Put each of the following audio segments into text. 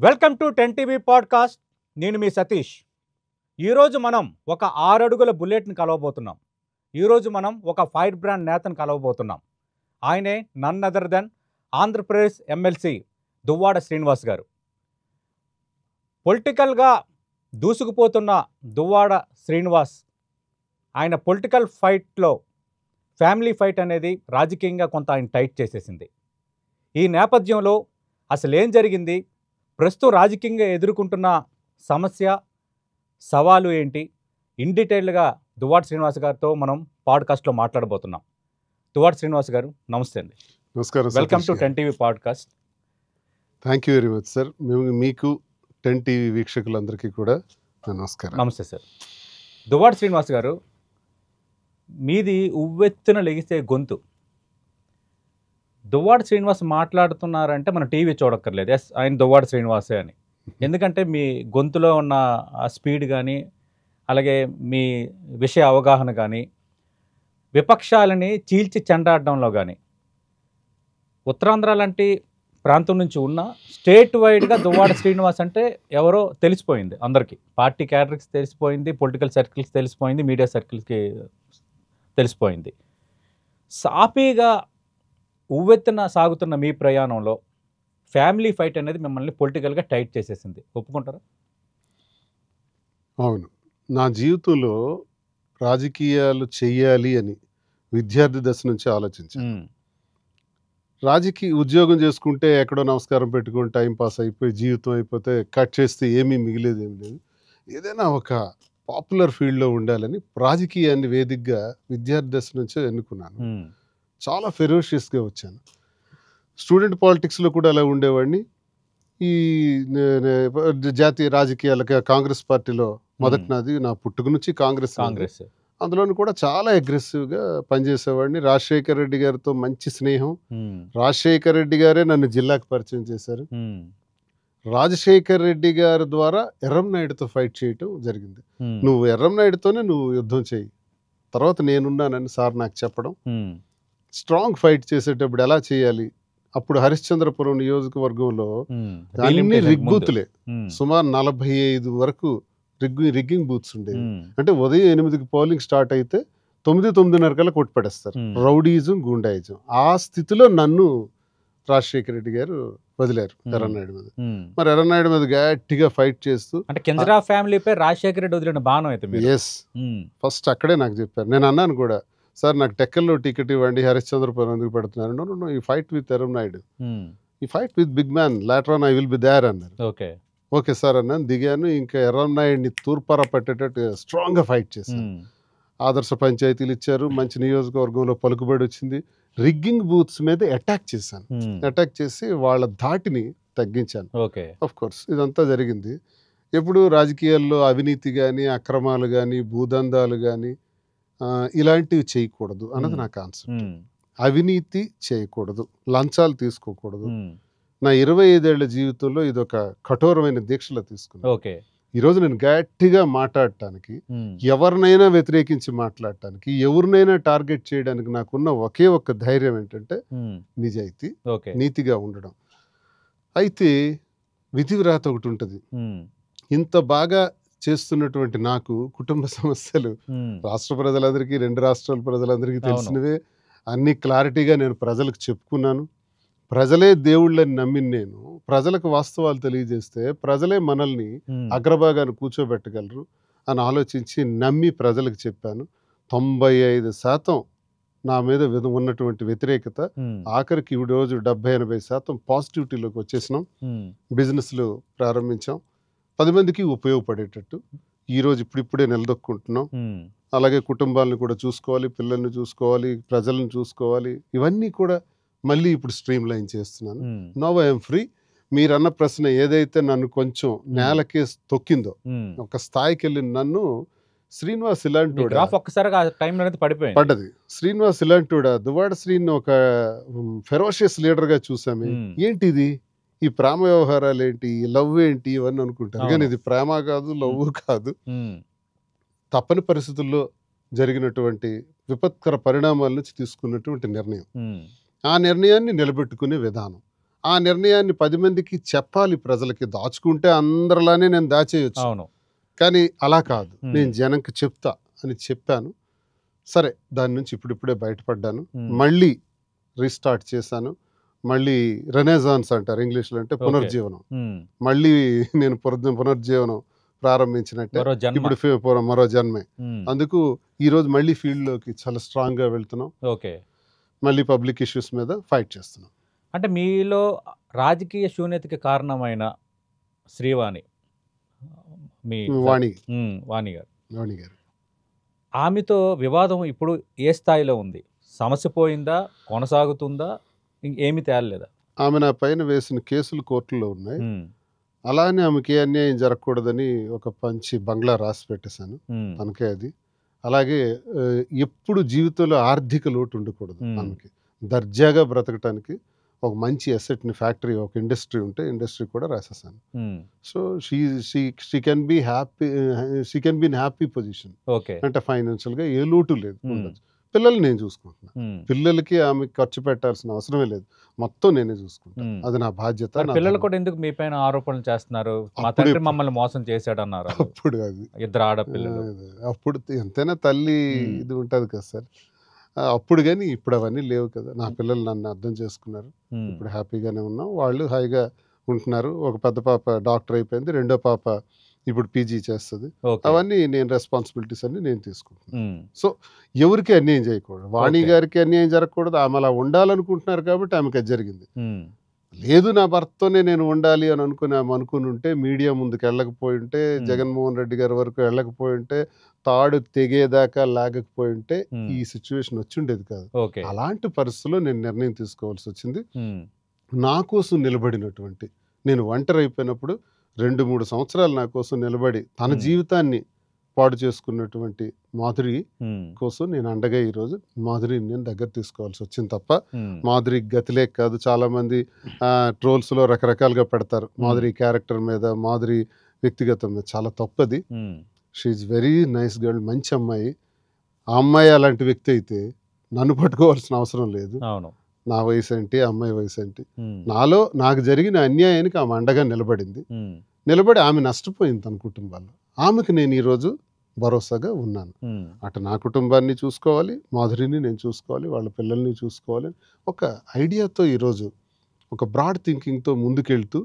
Welcome to 10 TV podcast. నేను మీ సతీష్. ఈరోజు మనం ఒక 6 అడుగుల బుల్లెట్ని కలవబోతున్నాం. ఈరోజు మనం ఒక ఫైర్ బ్రాండ్ నేతను కలవబోతున్నాం. ఆయనే none other then Andhra Pradesh MLC Duvvada Srinivas గారు. పొలిటికల్గా దూసుకుపోతున్న దువ్వాడ శ్రీనివాస్ ఆయన పొలిటికల్ ఫైట్లో ఫ్యామిలీ ఫైట్ అనేది రాజకీయంగా కొంత ఆయన టైట్ చేసేసింది. ఈ నేపథ్యంలో అసలు ఏం జరిగింది, ప్రస్తుతం రాజకీయంగా ఎదుర్కొంటున్న సమస్య సవాలు ఏంటి, ఇన్ డీటెయిల్గా దువ్వాడ శ్రీనివాస్ గారితో మనం పాడ్కాస్ట్లో మాట్లాడబోతున్నాం. దువ్వాడ శ్రీనివాస్ గారు నమస్తే అండి. నమస్కారం. Welcome to 10 TV podcast. Thank you very much sir. మీకు 10 టీవీ వీక్షకులందరికీ కూడా నమస్కారం. నమస్తే సార్. దువ్వాడ శ్రీనివాస్ గారు, మీది ఉవ్వెత్తున లెగిసే గొంతు. దువ్వాడ శ్రీనివాస్ మాట్లాడుతున్నారంటే మనం టీవీ చూడక్కర్లేదు, ఎస్ ఆయన దువ్వాడ శ్రీనివాసే అని. ఎందుకంటే మీ గొంతులో ఉన్న ఆ స్పీడ్ కానీ, అలాగే మీ విషయ అవగాహన కానీ, విపక్షాలని చీల్చి చెండాడడంలో కానీ, ఉత్తరాంధ్ర లాంటి ప్రాంతం నుంచి ఉన్న స్టేట్ వైడ్గా దువ్వాడ శ్రీనివాస్ అంటే ఎవరో తెలిసిపోయింది అందరికీ. పార్టీ క్యాడర్కి తెలిసిపోయింది, పొలిటికల్ సర్కిల్స్కి తెలిసిపోయింది, మీడియా సర్కిల్స్కి తెలిసిపోయింది. సాఫీగా ఉవ్వెత్తున సాగుతున్న మీ ప్రయాణంలో ఫ్యామిలీ ఫైట్ అనేది మిమ్మల్ని పొలిటికల్గా టైట్ చేసేసింది, ఒప్పుకుంటారా? అవును, నా జీవితంలో రాజకీయాలు చెయ్యాలి అని విద్యార్థి దశ నుంచి ఆలోచించాను. ఉద్యోగం చేసుకుంటే ఎక్కడో నమస్కారం పెట్టుకుని టైం పాస్ అయిపోయి జీవితం అయిపోతే కట్ చేస్తే ఏమీ మిగిలేదు, ఏం లేదు. ఏదైనా ఒక పాపులర్ ఫీల్డ్లో ఉండాలని రాజకీయాన్ని వేదికగా విద్యార్థి దశ నుంచే ఎన్నుకున్నాను. చాలా ఫెరోషియస్గా వచ్చాను. స్టూడెంట్ పాలిటిక్స్లో కూడా అలా ఉండేవాడిని. ఈ జాతీయ రాజకీయాలకి కాంగ్రెస్ పార్టీలో మొదటి నాది, నా పుట్టుక నుంచి కాంగ్రెస్. అందులోనూ కూడా చాలా అగ్రెసివ్గా పనిచేసేవాడిని. రాజశేఖర్ రెడ్డి గారితో మంచి స్నేహం. రాజశేఖర్ రెడ్డి గారే నన్ను జిల్లాకు పరిచయం చేశారు. రాజశేఖర్ రెడ్డి గారి ద్వారా ఎర్రంనాయుడుతో ఫైట్ చేయటం జరిగింది. నువ్వు ఎర్రంనాయుడుతోనే నువ్వు యుద్ధం చేయి, తర్వాత నేనున్నానని సార్ నాకు చెప్పడం. స్ట్రాంగ్ ఫైట్ చేసేటప్పుడు ఎలా చేయాలి, అప్పుడు హరిశ్చంద్రపురం నియోజకవర్గంలో అన్ని రిగ్బూత్లే, సుమారు 45 వరకు రిగ్గింగ్ బూత్స్ ఉండేవి. అంటే ఉదయం 8కి పోలింగ్ స్టార్ట్ అయితే 9:30 కల్లా కొట్టిపడేస్తారు. రౌడీజం, గుండాయిజం. ఆ స్థితిలో నన్ను రాజశేఖర రెడ్డి గారు వదిలేరు ఎర్రనాయుడు మీద. మరి ఎర్రనాయుడు మీద గట్టిగా ఫైట్ చేస్తూ, అంటే కెంద్రా ఫ్యామిలీపై రాజశేఖర రెడ్డి వదిలిన బాణం అయితే ఎస్ ఫస్ట్ అక్కడే నాకు చెప్పారు. నేను అన్నాను కూడా, సార్ నాకు టెక్కల్లో టికెట్ ఇవ్వండి, హరిశ్చంద్రపురం ఎందుకు పెడుతున్నారు? నో, ఈ ఫైట్ విత్ ఎర్రనాయుడు, ఈ fight with big man, later on I will be there అన్నారు. ఓకే సార్ అన్నాను, దిగాను. ఇంకా ఎర్రనాయుడిని తూర్పార పట్టేటట్టు స్ట్రాంగ్గా ఫైట్ చేశాను. ఆదర్శ పంచాయతీలు ఇచ్చారు, మంచి నియోజకవర్గంలో పలుకుబడి వచ్చింది. రిగ్గింగ్ బూత్స్ మీద అటాక్ చేశాను. అటాక్ చేసి వాళ్ళ ధాటిని తగ్గించాను. ఆఫ్ కోర్స్ ఇదంతా జరిగింది. ఎప్పుడు రాజకీయాల్లో అవినీతి కానీ, అక్రమాలు కానీ, భూదందాలు కానీ ఇలాంటివి చేయకూడదు అన్నది నా కాన్సెప్ట్. అవినీతి చేయకూడదు, లంచాలు తీసుకోకూడదు. నా 25 ఏళ్ల జీవితంలో ఇది ఒక కఠోరమైన దీక్షలో తీసుకున్నాను. ఈరోజు నేను గట్టిగా మాట్లాడటానికి, ఎవరినైనా వ్యతిరేకించి మాట్లాడటానికి, ఎవరినైనా టార్గెట్ చేయడానికి నాకున్న ఒకే ఒక్క ధైర్యం ఏంటంటే నిజాయితీ, నీతిగా ఉండడం. అయితే విధివ్రాత ఒకటి ఉంటుంది. ఇంత బాగా చేస్తున్నటువంటి నాకు కుటుంబ సమస్యలు రాష్ట్ర ప్రజలందరికీ, 2 రాష్ట్రాల ప్రజలందరికీ తెలిసినవే. అన్ని క్లారిటీగా నేను ప్రజలకు చెప్పుకున్నాను. ప్రజలే దేవుళ్ళని నమ్మిన నేను ప్రజలకు వాస్తవాలు తెలియజేస్తే ప్రజలే మనల్ని అగ్రభాగాన్ని కూర్చోబెట్టగలరు అని ఆలోచించి నమ్మి ప్రజలకు చెప్పాను. 95% నా మీద ఉన్నటువంటి వ్యతిరేకత ఆఖరికి ఈ రోజు 70-80% పాజిటివిటీలోకి వచ్చేసినాం. బిజినెస్లు ప్రారంభించాం, 10 మందికి ఉపయోగపడేటట్టు. ఈరోజు ఇప్పుడిప్పుడే నిలదొక్కుంటున్నాం. అలాగే కుటుంబాలను కూడా చూసుకోవాలి, పిల్లల్ని చూసుకోవాలి, ప్రజలను చూసుకోవాలి. ఇవన్నీ కూడా మళ్ళీ ఇప్పుడు స్ట్రీమ్ లైన్ చేస్తున్నాను. Now I'm free. మీరన్న ప్రశ్న ఏదైతే నన్ను కొంచెం నేలకే తొక్కిందో, ఒక స్థాయికి వెళ్ళిన నన్ను శ్రీనివాస్ ఇలాంటి పడ్డది. శ్రీనివాస్ ఇలాంటి దువ్వాడ శ్రీని ఒక ఫెరోషియస్ లీడర్గా చూసామే. ఏంటిది, ఈ ప్రేమ వ్యవహారాలు ఏంటి, ఈ లవ్ ఏంటి, ఇవన్నీ అనుకుంటారు. కానీ ఇది ప్రేమ కాదు, లవ్ కాదు. తప్పని పరిస్థితుల్లో జరిగినటువంటి విపత్కర పరిణామాల నుంచి తీసుకున్నటువంటి నిర్ణయం. ఆ నిర్ణయాన్ని నిలబెట్టుకునే విధానం, ఆ నిర్ణయాన్ని 10 మందికి చెప్పాలి ప్రజలకి. దాచుకుంటే అందరిలానే నేను దాచేయొచ్చు. అవును. కానీ అలా కాదు. నేను జనంకి చెప్తా అని చెప్పాను. సరే దాని నుంచి ఇప్పుడిప్పుడే బయటపడ్డాను. మళ్ళీ రీస్టార్ట్ చేశాను. మళ్ళీ రెనెసాన్స్ అంటారు ఇంగ్లీష్‌లో, అంటే పునర్జీవనం. మళ్ళీ నేను పునర్జీవనం ప్రారంభించినట్టే. మరో జన్మ. ఇప్పుడు మరో జన్మే. అందుకు ఈరోజు మళ్ళీ ఫీల్డ్‌లోకి చాలా స్ట్రాంగ్‌గా వెళ్తున్నాం. ఓకే. మళ్ళీ పబ్లిక్ ఇష్యూస్ మీద ఫైట్ చేస్తున్నాం. అంటే మీలో రాజకీయ శూన్యతకి కారణమైన శ్రీవాణి, మీ వాణి వాణి గారు, వాణి గారు. ఆమెతో వివాదం ఇప్పుడు ఏ స్థాయిలో ఉంది? సమస్య పోయిందా, కొనసాగుతుందా, ఏమి తేలలేదా? ఆమె నా పైన వేసిన కేసులు కోర్టులో ఉన్నాయి. అలానే ఆమెకి ఏ అన్యాయం జరగకూడదని ఒక పంచి బంగ్లా రాసి పెట్టేశాను తనకే అది. అలాగే ఎప్పుడు జీవితంలో ఆర్థిక లోటు ఉండకూడదు ఆమెకి. దర్జాగా బ్రతకటానికి ఒక మంచి అసెట్ని, ఫ్యాక్టరీ, ఒక ఇండస్ట్రీ ఉంటే ఇండస్ట్రీ కూడా రాసేసాను. So she can be happy, she can be in happy position. అంటే ఫైనాన్షియల్గా ఏ లోటు లేదు, ఉండొచ్చు. పిల్లల్ని నేను చూసుకుంటున్నాను. పిల్లలకి ఆమెకి ఖర్చు పెట్టాల్సిన అవసరమే లేదు, మొత్తం నేనే చూసుకుంటాను. అది నా బాధ్యత. పిల్లలు కూడా ఎందుకు మీ పైన ఆరోపణలు చేస్తున్నారు? మా తండ్రి మమ్మల్ని మోసం చేశాడు అన్నారు. అప్పుడు అది 2 ఆడపిల్లలు. అప్పుడు ఎంతైనా తల్లి ఇది ఉంటుంది కదా సార్. అప్పుడు కానీ ఇప్పుడు అవన్నీ లేవు కదా. నా పిల్లలు నన్ను అర్థం చేసుకున్నారు. ఇప్పుడు హ్యాపీగానే ఉన్నాం. వాళ్ళు హాయిగా ఉంటున్నారు. ఒక పెద్ద పాప డాక్టర్ అయిపోయింది, రెండో పాప ఇప్పుడు పీజీ చేస్తుంది. అవన్నీ నేను రెస్పాన్సిబిలిటీస్ అన్ని నేను తీసుకుంటున్నాను. సో ఎవరికి అన్యాయం చేయకూడదు. వాణి గారికి అన్యాయం జరగకూడదు. ఆమె అలా ఉండాలనుకుంటున్నారు కాబట్టి ఆమెకి అది జరిగింది. లేదు నా భర్తతోనే నేను ఉండాలి అని అనుకుని ఉంటే, మీడియా ముందుకు వెళ్ళకపోయి ఉంటే, జగన్మోహన్ రెడ్డి గారి వరకు వెళ్ళకపోయి ఉంటే, తాడు తెగేదాకా లాగకపోయి ఉంటే ఈ సిచ్యువేషన్ వచ్చి ఉండేది కాదు. అలాంటి పరిస్థితుల్లో నేను నిర్ణయం తీసుకోవాల్సి వచ్చింది. నా కోసం నిలబడినటువంటి, నేను ఒంటరి అయిపోయినప్పుడు 2-3 సంవత్సరాలు నా కోసం నిలబడి తన జీవితాన్ని పాడు చేసుకున్నటువంటి మాధురి కోసం నేను అండగా ఈరోజు మాధురిని నేను దగ్గర తీసుకోవాల్సి వచ్చింది తప్ప, మాధురి గతిలే కాదు. చాలామంది ట్రోల్స్లో రకరకాలుగా పెడతారు మాధురి క్యారెక్టర్ మీద, మాధురి వ్యక్తిగతం మీద. చాలా తప్పది. షీఈ్ వెరీ నైస్ గర్ల్, మంచి అమ్మాయి. ఆ అమ్మాయి అలాంటి వ్యక్తి అయితే నన్ను పట్టుకోవాల్సిన అవసరం లేదు. నా వయసు ఏంటి, అమ్మాయి వయసు ఏంటి. నాకు జరిగిన అన్యాయానికి ఆమె అండగా నిలబడి ఆమె నష్టపోయింది తన కుటుంబాల్లో. ఆమెకు నేను ఈరోజు భరోసాగా ఉన్నాను. అటు నా కుటుంబాన్ని చూసుకోవాలి, మాధురిని నేను చూసుకోవాలి, వాళ్ళ పిల్లల్ని చూసుకోవాలి. ఒక ఐడియాతో ఈరోజు ఒక బ్రాడ్ థింకింగ్తో ముందుకెళ్తూ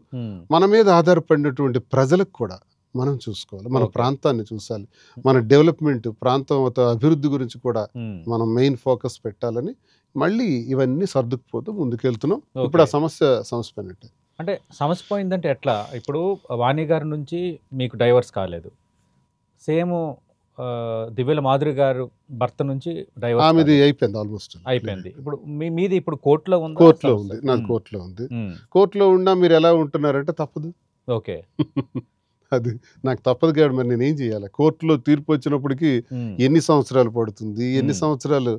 మన మీద ఆధారపడినటువంటి ప్రజలకు కూడా మనం చూసుకోవాలి, మన ప్రాంతాన్ని చూసాలి, మన డెవలప్మెంట్, ప్రాంతం అభివృద్ధి గురించి కూడా మనం మెయిన్ ఫోకస్ పెట్టాలని మళ్ళీ ఇవన్నీ సర్దుకుపోతూ ముందుకెళ్తున్నాం. ఇప్పుడు ఆ సమస్య పోయినట్టే. అంటే సమస్య పోయిందంటే ఎట్లా? ఇప్పుడు వాణి గారి నుంచి మీకు డైవర్స్ కాలేదు, సేమ్ దివ్యల మాధురి గారు భర్త నుంచి డైవర్స్ ఆమెది అయిపోయింది, ఆల్మోస్ట్ అయిపోయింది. ఇప్పుడు మీది ఇప్పుడు కోర్టులో ఉంది. నాది కోర్టులో ఉంది. కోర్టులో ఉన్నా మీరు ఎలా ఉంటున్నారంటే తప్పదు. ఓకే. అది నాకు తప్పదు కాదు, మరి నేనేం చేయాలి? కోర్టులో తీర్పు వచ్చినప్పటికీ ఎన్ని సంవత్సరాలు పడుతుంది, ఎన్ని సంవత్సరాలు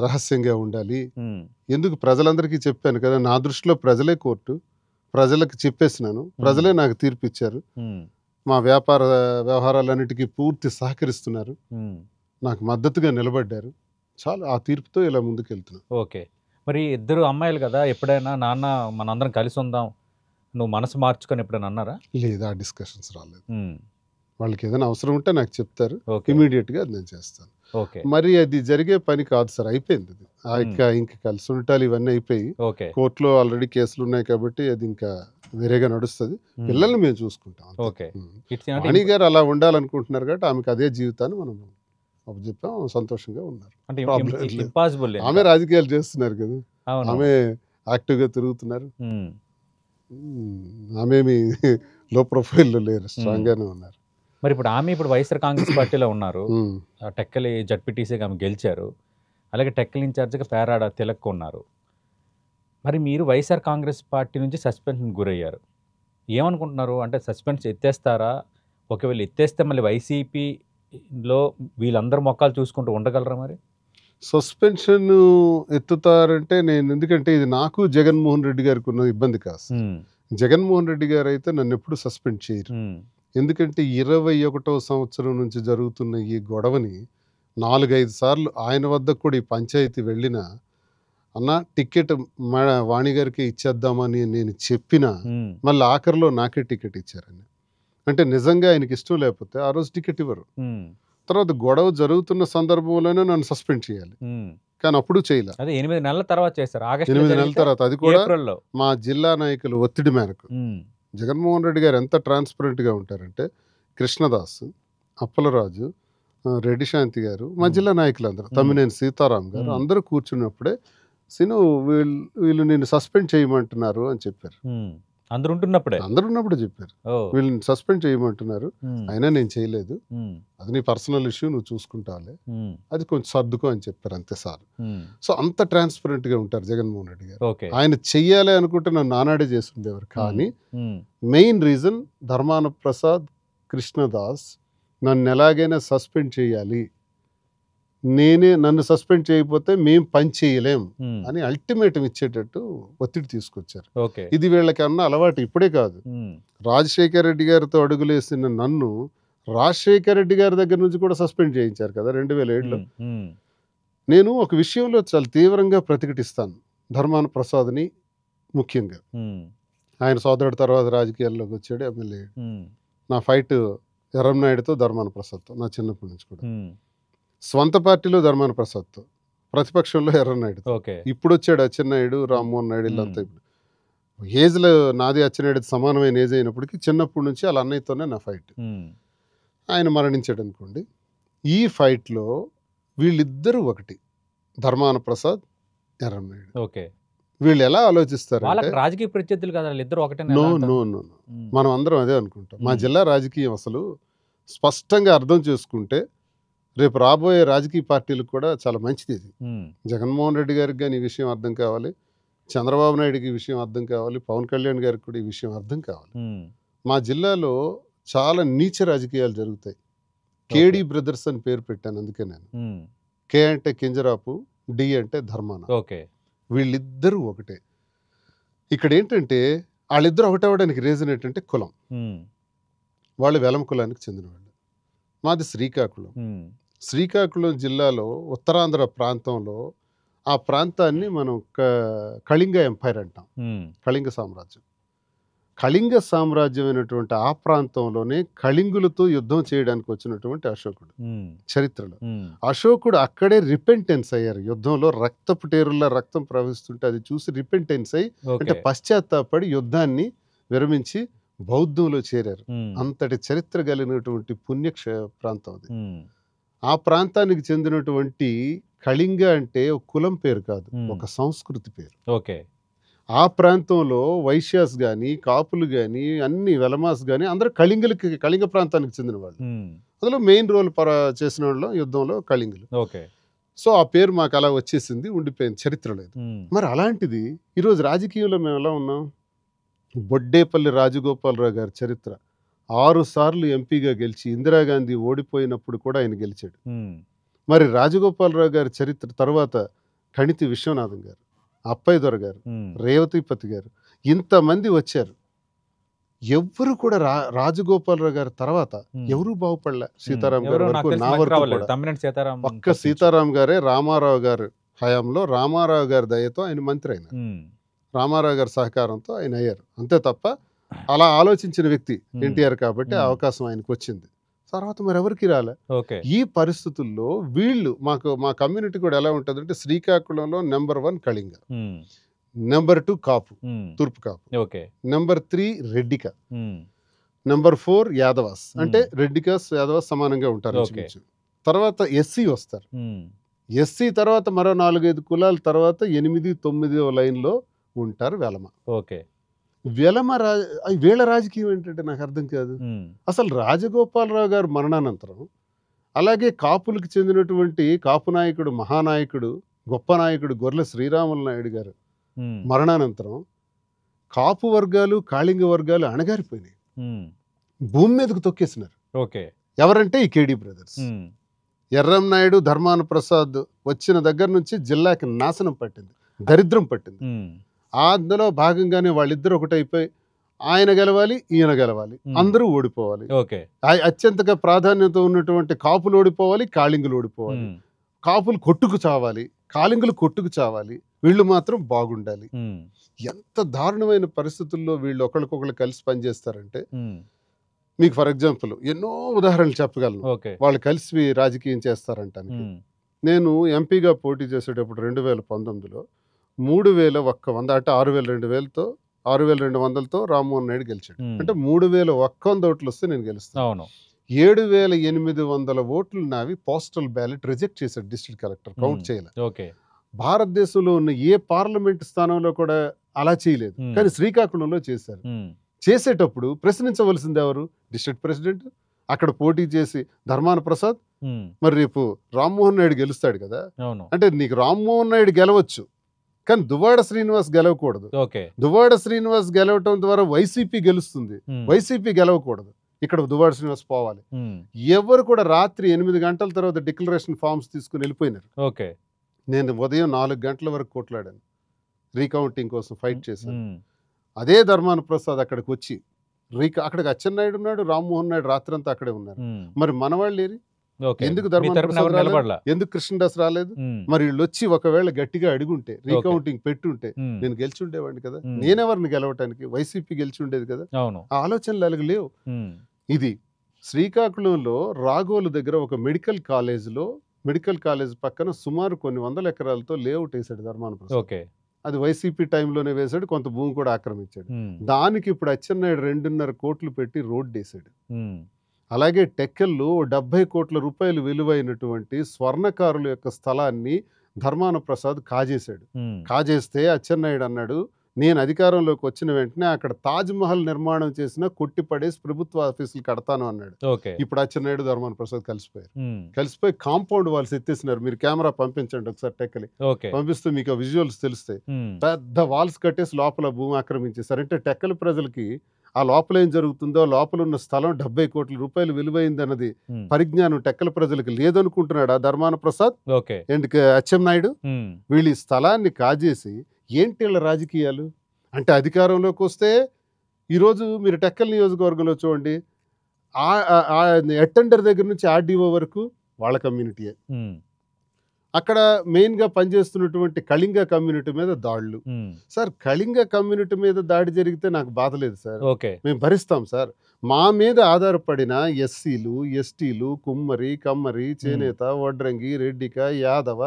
రహస్యంగా ఉండాలి? ఎందుకు? ప్రజలందరికీ చెప్పాను కదా, నా దృష్టిలో ప్రజలే కోర్టు. ప్రజలకు చెప్పేసినాను, ప్రజలే నాకు తీర్పు ఇచ్చారు. మా వ్యాపార వ్యవహారాలన్నిటికీ పూర్తి సహకరిస్తున్నారు, నాకు మద్దతుగా నిలబడ్డారు. చాలు, ఆ తీర్పుతో ఇలా ముందుకెళ్తున్నాను. ఓకే. మరి 2 అమ్మాయిలు కదా, ఎప్పుడైనా నాన్న మనందరం కలిసి ఉందాం, నువ్వు మనసు మార్చుకొని ఎప్పుడైనా అన్నారా? లేదు, ఆ డిస్కషన్స్ రాలేదు. వాళ్ళకి ఏదైనా అవసరం ఉంటే నాకు చెప్తారు, ఇమీడియట్గా అది నేను చేస్తాను. మరి అది జరిగే పని కాదు సార్, అయిపోయింది అది. ఇంకా కలిసి ఉంటాలి, ఇవన్నీ అయిపోయి కోర్టులో ఆల్రెడీ కేసులు ఉన్నాయి కాబట్టి అది ఇంకా వేరేగా నడుస్తుంది. పిల్లల్ని మేము చూసుకుంటాం. వాణి గారు అలా ఉండాలనుకుంటున్నారు కాబట్టి ఆమెకు అదే జీవితాన్ని మనం చెప్పాం, సంతోషంగా ఉన్నారు. ఆమె రాజకీయాలు చేస్తున్నారు కదా, ఆమె యాక్టివ్గా తిరుగుతున్నారు, ఆమెమి లో ప్రొఫైల్లో లేరు, స్ట్రాంగ్గానే ఉన్నారు. మరి ఇప్పుడు వైఎస్ఆర్ కాంగ్రెస్ పార్టీలో ఉన్నారు, టెక్కలి జడ్పీటీసీగా ఆమె గెలిచారు, అలాగే టెక్కలి ఇన్ఛార్జ్గా పేరాడ తిలక్ ఉన్నారు. మరి మీరు వైఎస్ఆర్ కాంగ్రెస్ పార్టీ నుంచి సస్పెన్షన్ గురయ్యారు, ఏమనుకుంటున్నారు? అంటే సస్పెన్స్ ఎత్తేస్తారా? ఒకవేళ ఎత్తేస్తే మళ్ళీ వైసీపీలో వీళ్ళందరూ మొక్కలు చూసుకుంటూ ఉండగలరా? మరి సస్పెన్షన్ ఎత్తుతారంటే నేను, ఎందుకంటే ఇది నాకు జగన్మోహన్ రెడ్డి గారికి ఉన్న ఇబ్బంది కాదు. జగన్మోహన్ రెడ్డి గారు అయితే నన్ను ఎప్పుడు సస్పెండ్ చేయరు. ఎందుకంటే 21వ సంవత్సరం నుంచి జరుగుతున్న ఈ గొడవని 4-5 సార్లు ఆయన వద్దకు కూడా ఈ పంచాయతీ వెళ్ళినా అన్న టికెట్ వాణి గారికి ఇచ్చేద్దామని నేను చెప్పినా మళ్ళీ ఆఖరిలో నాకే టికెట్ ఇచ్చారని. అంటే నిజంగా ఆయనకి ఇష్టం లేకపోతే ఆ రోజు టికెట్ ఇవ్వరు. తర్వాత గొడవ జరుగుతున్న సందర్భంలోనే నన్ను సస్పెండ్ చేయాలి, కానీ అప్పుడు చేయలే. అదే 8 నెలల తర్వాత చేశారు, 8 నెలల తర్వాత. అది కూడా మా జిల్లా నాయకులు ఒత్తిడి మేరకు. జగన్మోహన్ రెడ్డి గారు ఎంత ట్రాన్స్పరెంట్గా ఉంటారంటే కృష్ణదాస్, అప్పలరాజు, రెడ్డి శాంతి గారు, మా జిల్లా నాయకులందరూ, తమ్మినేని సీతారాం గారు అందరూ కూర్చున్నప్పుడే సిను వీళ్ళు నేను సస్పెండ్ చేయమంటున్నారు అని చెప్పారు. అందరూ ఉన్నప్పుడు చెప్పారు, వీళ్ళని సస్పెండ్ చేయమంటున్నారు, అయినా నేను చేయలేదు, అది నీ పర్సనల్ ఇష్యూ, నువ్వు చూసుకుంటావులే, అది కొంచెం సర్దుకో అని చెప్పారు, అంతే సార్. సో అంత ట్రాన్స్పరెంట్ గా ఉంటారు జగన్మోహన్ రెడ్డి గారు. ఆయన చెయ్యాలి అనుకుంటే నన్ను నానాడే చేస్తుండేవారు, కానీ మెయిన్ రీజన్ ధర్మాన ప్రసాద్, కృష్ణదాస్ నన్ను ఎలాగైనా సస్పెండ్ చేయాలి, నన్ను సస్పెండ్ చేయకపోతే మేము పని చేయలేం అని అల్టిమేటం ఇచ్చేటట్టు ఒత్తిడి తీసుకొచ్చారు. ఇది వీళ్ళకి అన్న అలవాటు ఇప్పుడే కాదు. రాజశేఖర రెడ్డి గారితో అడుగులేసిన నన్ను రాజశేఖర రెడ్డి గారి దగ్గర నుంచి కూడా సస్పెండ్ చేయించారు కదా 2007లో. నేను ఒక విషయంలో చాలా తీవ్రంగా ప్రతిఘటిస్తాను ధర్మాన ప్రసాద్ని, ముఖ్యంగా ఆయన సోదరుడు తర్వాత రాజకీయాల్లోకి వచ్చాడు, ఎమ్మెల్యే. నా ఫైట్ ఎర్రంనాయుడుతో, ధర్మాన ప్రసాద్తో, నా చిన్నప్పటి నుంచి కూడా. స్వంత పార్టీలో ధర్మాన ప్రసాద్తో, ప్రతిపక్షంలో ఎర్రనాయుడుతో. ఇప్పుడు వచ్చాడు అచ్చెన్నాయుడు, రామ్మోహన్ నాయుడు, వీళ్ళంతా. ఇప్పుడు ఏజ్లో నాది అచ్చెన్నాయుడు సమానమైన ఏజ్ అయినప్పటికీ చిన్నప్పటి నుంచి వాళ్ళ అన్నయ్యతోనే నా ఫైట్. ఆయన మరణించాడు అనుకోండి. ఈ ఫైట్లో వీళ్ళిద్దరూ ఒకటి, ధర్మాన ప్రసాద్, ఎర్రనాయుడు. వీళ్ళు ఎలా ఆలోచిస్తారు, రాజకీయ ప్రత్యర్థులు కదా ఇద్దరు ఒకటే. నో, మనం అందరం అదే అనుకుంటాం. మా జిల్లా రాజకీయం అసలు స్పష్టంగా అర్థం చేసుకుంటే రేపు రాబోయే రాజకీయ పార్టీలకు కూడా చాలా మంచిది ఇది. జగన్మోహన్ రెడ్డి గారికి కానీ ఈ విషయం అర్థం కావాలి, చంద్రబాబు నాయుడుకి ఈ విషయం అర్థం కావాలి, పవన్ కళ్యాణ్ గారికి కూడా ఈ విషయం అర్థం కావాలి. మా జిల్లాలో చాలా నీచ రాజకీయాలు జరుగుతాయి. కేడి బ్రదర్స్ అని పేరు పెట్టాను అందుకే నేను. కే అంటే కింజరాపు, డి అంటే ధర్మాన. వీళ్ళిద్దరూ ఒకటే. ఇక్కడ ఏంటంటే వాళ్ళిద్దరు ఒకటవడానికి రీజన్ ఏంటంటే కులం. వాళ్ళు వెలం కులానికి చెందిన వాళ్ళు. మాది శ్రీకాకుళం. శ్రీకాకుళం జిల్లాలో ఉత్తరాంధ్ర ప్రాంతంలో ఆ ప్రాంతాన్ని మనం కళింగ ఎంపైర్ అంటాం, కళింగ సామ్రాజ్యం. కళింగ సామ్రాజ్యమైనటువంటి ఆ ప్రాంతంలోనే కళింగులతో యుద్ధం చేయడానికి వచ్చినటువంటి అశోకుడు చరిత్రలో. అశోకుడు అక్కడే రిపెంటెన్స్ అయ్యారు యుద్ధంలో. రక్తపు టేరుల్లో రక్తం ప్రవహిస్తుంటే అది చూసి రిపెంటెన్స్ అయ్యి, అంటే పశ్చాత్తాపడి యుద్ధాన్ని విరమించి బౌద్ధంలో చేరారు. అంతటి చరిత్ర కలిగినటువంటి పుణ్యక్ష ప్రాంతం అది. ఆ ప్రాంతానికి చెందినటువంటి కళింగ అంటే ఒక కులం పేరు కాదు, ఒక సంస్కృతి పేరు. ఆ ప్రాంతంలో వైశ్యాస్ కానీ, కాపులు కానీ, అన్ని వెలమాస్ కానీ అందరూ కళింగ ప్రాంతానికి చెందిన వాళ్ళు. అందులో మెయిన్ రోల్ చేసిన వాళ్ళు యుద్ధంలో కళింగులు. సో ఆ పేరు మాకు అలా వచ్చేసింది, ఉండిపోయింది, చరిత్ర లేదు. మరి అలాంటిది ఈరోజు రాజకీయంలో మేము ఎలా ఉన్నాం? బొడ్డేపల్లి రాజగోపాలరావు గారి చరిత్ర, 6 సార్లు ఎంపీగా గెలిచి ఇందిరాగాంధీ ఓడిపోయినప్పుడు కూడా ఆయన గెలిచాడు. మరి రాజగోపాలరావు గారి చరిత్ర తర్వాత కణితి విశ్వనాథం గారు, అప్పయ్య దొర గారు, రేవతిపతి గారు, ఇంతమంది వచ్చారు. ఎవ్వరు కూడా రాజగోపాలరావు గారి తర్వాత ఎవరు బాగుపడలే. సీతారాం గారు వరకు, నా వరకు కూడా ఒక్క సీతారాం గారే రామారావు గారు హయాంలో రామారావు గారి దయతో ఆయన మంత్రి అయినారు, రామారావు గారి సహకారంతో ఆయన అయ్యారు. అంతే తప్ప అలా ఆలోచించిన వ్యక్తి ఎన్టీఆర్ కాబట్టి అవకాశం ఆయనకు వచ్చింది. తర్వాత మరి ఎవరికి రాలే. ఈ పరిస్థితుల్లో వీళ్ళు మా కమ్యూనిటీ కూడా ఎలా ఉంటుంది అంటే శ్రీకాకుళంలో నెంబర్ 1 కళింగ, నెంబర్ 2 కాపు, తూర్పు కాపు, నెంబర్ 3 రెడ్డిక, నెంబర్ 4 యాదవాస్. అంటే రెడ్డికాస్ యాదవాస్ సమానంగా ఉంటారు. తర్వాత ఎస్సీ వస్తారు. ఎస్సీ తర్వాత మరో 4-5 కులాల తర్వాత 8-9 లైన్లో ఉంటారు వెలమ. వీళ్ళ రాజకీయం ఏంటంటే నాకు అర్థం కాదు. అసలు రాజగోపాలరావు గారు మరణానంతరం, అలాగే కాపులకు చెందినటువంటి కాపు నాయకుడు, మహానాయకుడు, గొప్ప నాయకుడు గొర్రెల శ్రీరాములు నాయుడు గారు మరణానంతరం కాపు వర్గాలు, కాళింగ వర్గాలు అణగారిపోయినాయి, భూమి మీదకు తొక్కేసినారు. ఎవరంటే ఈ కేడీ బ్రదర్స్. ఎర్రంనాయుడు, ధర్మాన ప్రసాద్ వచ్చిన దగ్గర నుంచి జిల్లాకి నాశనం పట్టింది, దరిద్రం పట్టింది. అందులో భాగంగానే వాళ్ళిద్దరు ఒకటైపోయి ఆయన గెలవాలి, ఈయన గెలవాలి, అందరూ ఓడిపోవాలి. అత్యంతగా ప్రాధాన్యత ఉన్నటువంటి కాపులు ఓడిపోవాలి, కాళింగులు ఓడిపోవాలి. కాపులు కొట్టుకు చావాలి, కాళింగులు కొట్టుకు చావాలి. వీళ్ళు మాత్రం బాగుండాలి. ఎంత దారుణమైన పరిస్థితుల్లో వీళ్ళు ఒకరికొకరు కలిసి పనిచేస్తారంటే, మీకు ఫర్ ఎగ్జాంపుల్ ఎన్నో ఉదాహరణలు చెప్పగలను. వాళ్ళు కలిసి రాజకీయం చేస్తారంటానికి. నేను ఎంపీగా పోటీ చేసేటప్పుడు 2019లో 3,100 అంటే 6,200తో రామ్మోహన్ నాయుడు గెలిచాడు. అంటే 3,100 ఓట్లు వస్తే నేను గెలుస్తాను. 7,800 ఓట్లు నావి పోస్టల్ బ్యాలెట్ రిజెక్ట్ చేశాడు డిస్ట్రిక్ట్ కలెక్టర్, కౌంట్ చేయలేదు. భారతదేశంలో ఉన్న ఏ పార్లమెంట్ స్థానంలో కూడా అలా చేయలేదు, కానీ శ్రీకాకుళంలో చేశారు. చేసేటప్పుడు ప్రశ్నించవలసింది ఎవరు? District president. అక్కడ పోటీ చేసి ధర్మాన ప్రసాద్. మరి రేపు రామ్మోహన్ నాయుడు గెలుస్తాడు కదా, అంటే నీకు రామ్మోహన్ నాయుడు గెలవచ్చు, కానీ దువ్వాడ శ్రీనివాస్ గెలవకూడదు. దువ్వాడ శ్రీనివాస్ గెలవటం ద్వారా వైసీపీ గెలుస్తుంది, వైసీపీ గెలవకూడదు. ఇక్కడ దువ్వాడ శ్రీనివాస్ పోవాలి. ఎవరు కూడా రాత్రి 8 గంటల తర్వాత డిక్లరేషన్ ఫామ్స్ తీసుకుని వెళ్ళిపోయినారు. నేను ఉదయం 4 గంటల వరకు కొట్లాడాను, రీకౌంటింగ్ కోసం ఫైట్ చేశాను. అదే ధర్మాన ప్రసాద్ అక్కడికి వచ్చి అక్కడికి అచ్చెన్నాయుడు ఉన్నాడు, రామ్మోహన్ నాయుడు రాత్రంతా అక్కడే ఉన్నారు. మరి మనవాళ్ళు ఏరి? ఎందుకు ధర్మాన ప్రసాద్ రాలేదు? ఎందుకు కృష్ణదాస్ రాలేదు? మరి వీళ్ళు వచ్చి ఒకవేళ గట్టిగా అడుగుంటే, రీకౌంటింగ్ పెట్టుంటే నేను గెలిచి ఉండేవాడిని కదా. నేనెవరిని గెలవటానికి? వైసీపీ గెలిచి ఉండేది కదా. ఆ ఆలోచనలు అలాగే లేవు. ఇది శ్రీకాకుళంలో రాఘోలు దగ్గర ఒక మెడికల్ కాలేజ్ పక్కన సుమారు కొన్ని 100 ఎకరాలతో లేఅవుట్ వేసాడు ధర్మాన ప్రసాద్. అది వైసీపీ టైంలోనే వేశాడు, కొంత భూమి కూడా ఆక్రమించాడు. దానికి ఇప్పుడు అచ్చెన్నాయుడు 2.5 కోట్లు పెట్టి రోడ్డు వేసాడు. అలాగే టెక్కల్లో 70 కోట్ల రూపాయలు విలువైనటువంటి స్వర్ణకారుల యొక్క స్థలాన్ని ధర్మాన ప్రసాద్ కాజేశాడు. కాజేస్తే అచ్చెన్నాయుడు అన్నాడు, నేను అధికారంలోకి వచ్చిన వెంటనే అక్కడ తాజ్ మహల్ నిర్మాణం చేసిన కొట్టిపడేసి ప్రభుత్వ ఆఫీసులు కడతాను అన్నాడు. ఇప్పుడు అచ్చెన్నాయుడు ధర్మాన ప్రసాద్ కలిసిపోయి కాంపౌండ్ వాల్స్ ఎత్తేసినారు. మీరు కెమెరా పంపించండి ఒకసారి టెక్కలి, పంపిస్తే మీకు ఆ విజువల్స్ తెలుస్తాయి. పెద్ద వాల్స్ కట్టేసి లోపల భూమి ఆక్రమించేశారు. అంటే టెక్కలి ప్రజలకి ఆ లోపల ఏం జరుగుతుందో, లోపల ఉన్న స్థలం 70 కోట్ల రూపాయలు విలువైంది అన్నది పరిజ్ఞానం టెక్కల ప్రజలకు లేదనుకుంటున్నాడు ఆ ధర్మాన ప్రసాద్ అండ్ అచ్చెన్నాయుడు. వీళ్ళు ఈ స్థలాన్ని కాజేసి ఏంటి వీళ్ళ రాజకీయాలు అంటే, అధికారంలోకి వస్తే ఈరోజు మీరు టెక్కల్ నియోజకవర్గంలో చూడండి, అటెండర్ దగ్గర నుంచి ఆర్డీఓ వరకు వాళ్ళ కమ్యూనిటీయే. అక్కడ మెయిన్గా పనిచేస్తున్నటువంటి కళింగ కమ్యూనిటీ మీద దాడులు. సార్, కళింగ కమ్యూనిటీ మీద దాడి జరిగితే నాకు బాధ లేదు సార్, మేము భరిస్తాం సార్. మా మీద ఆధారపడిన ఎస్సీలు, ఎస్టీలు, కుమ్మరి, కమ్మరి, చేనేత, వడ్రంగి, రెడ్డిక, యాదవ,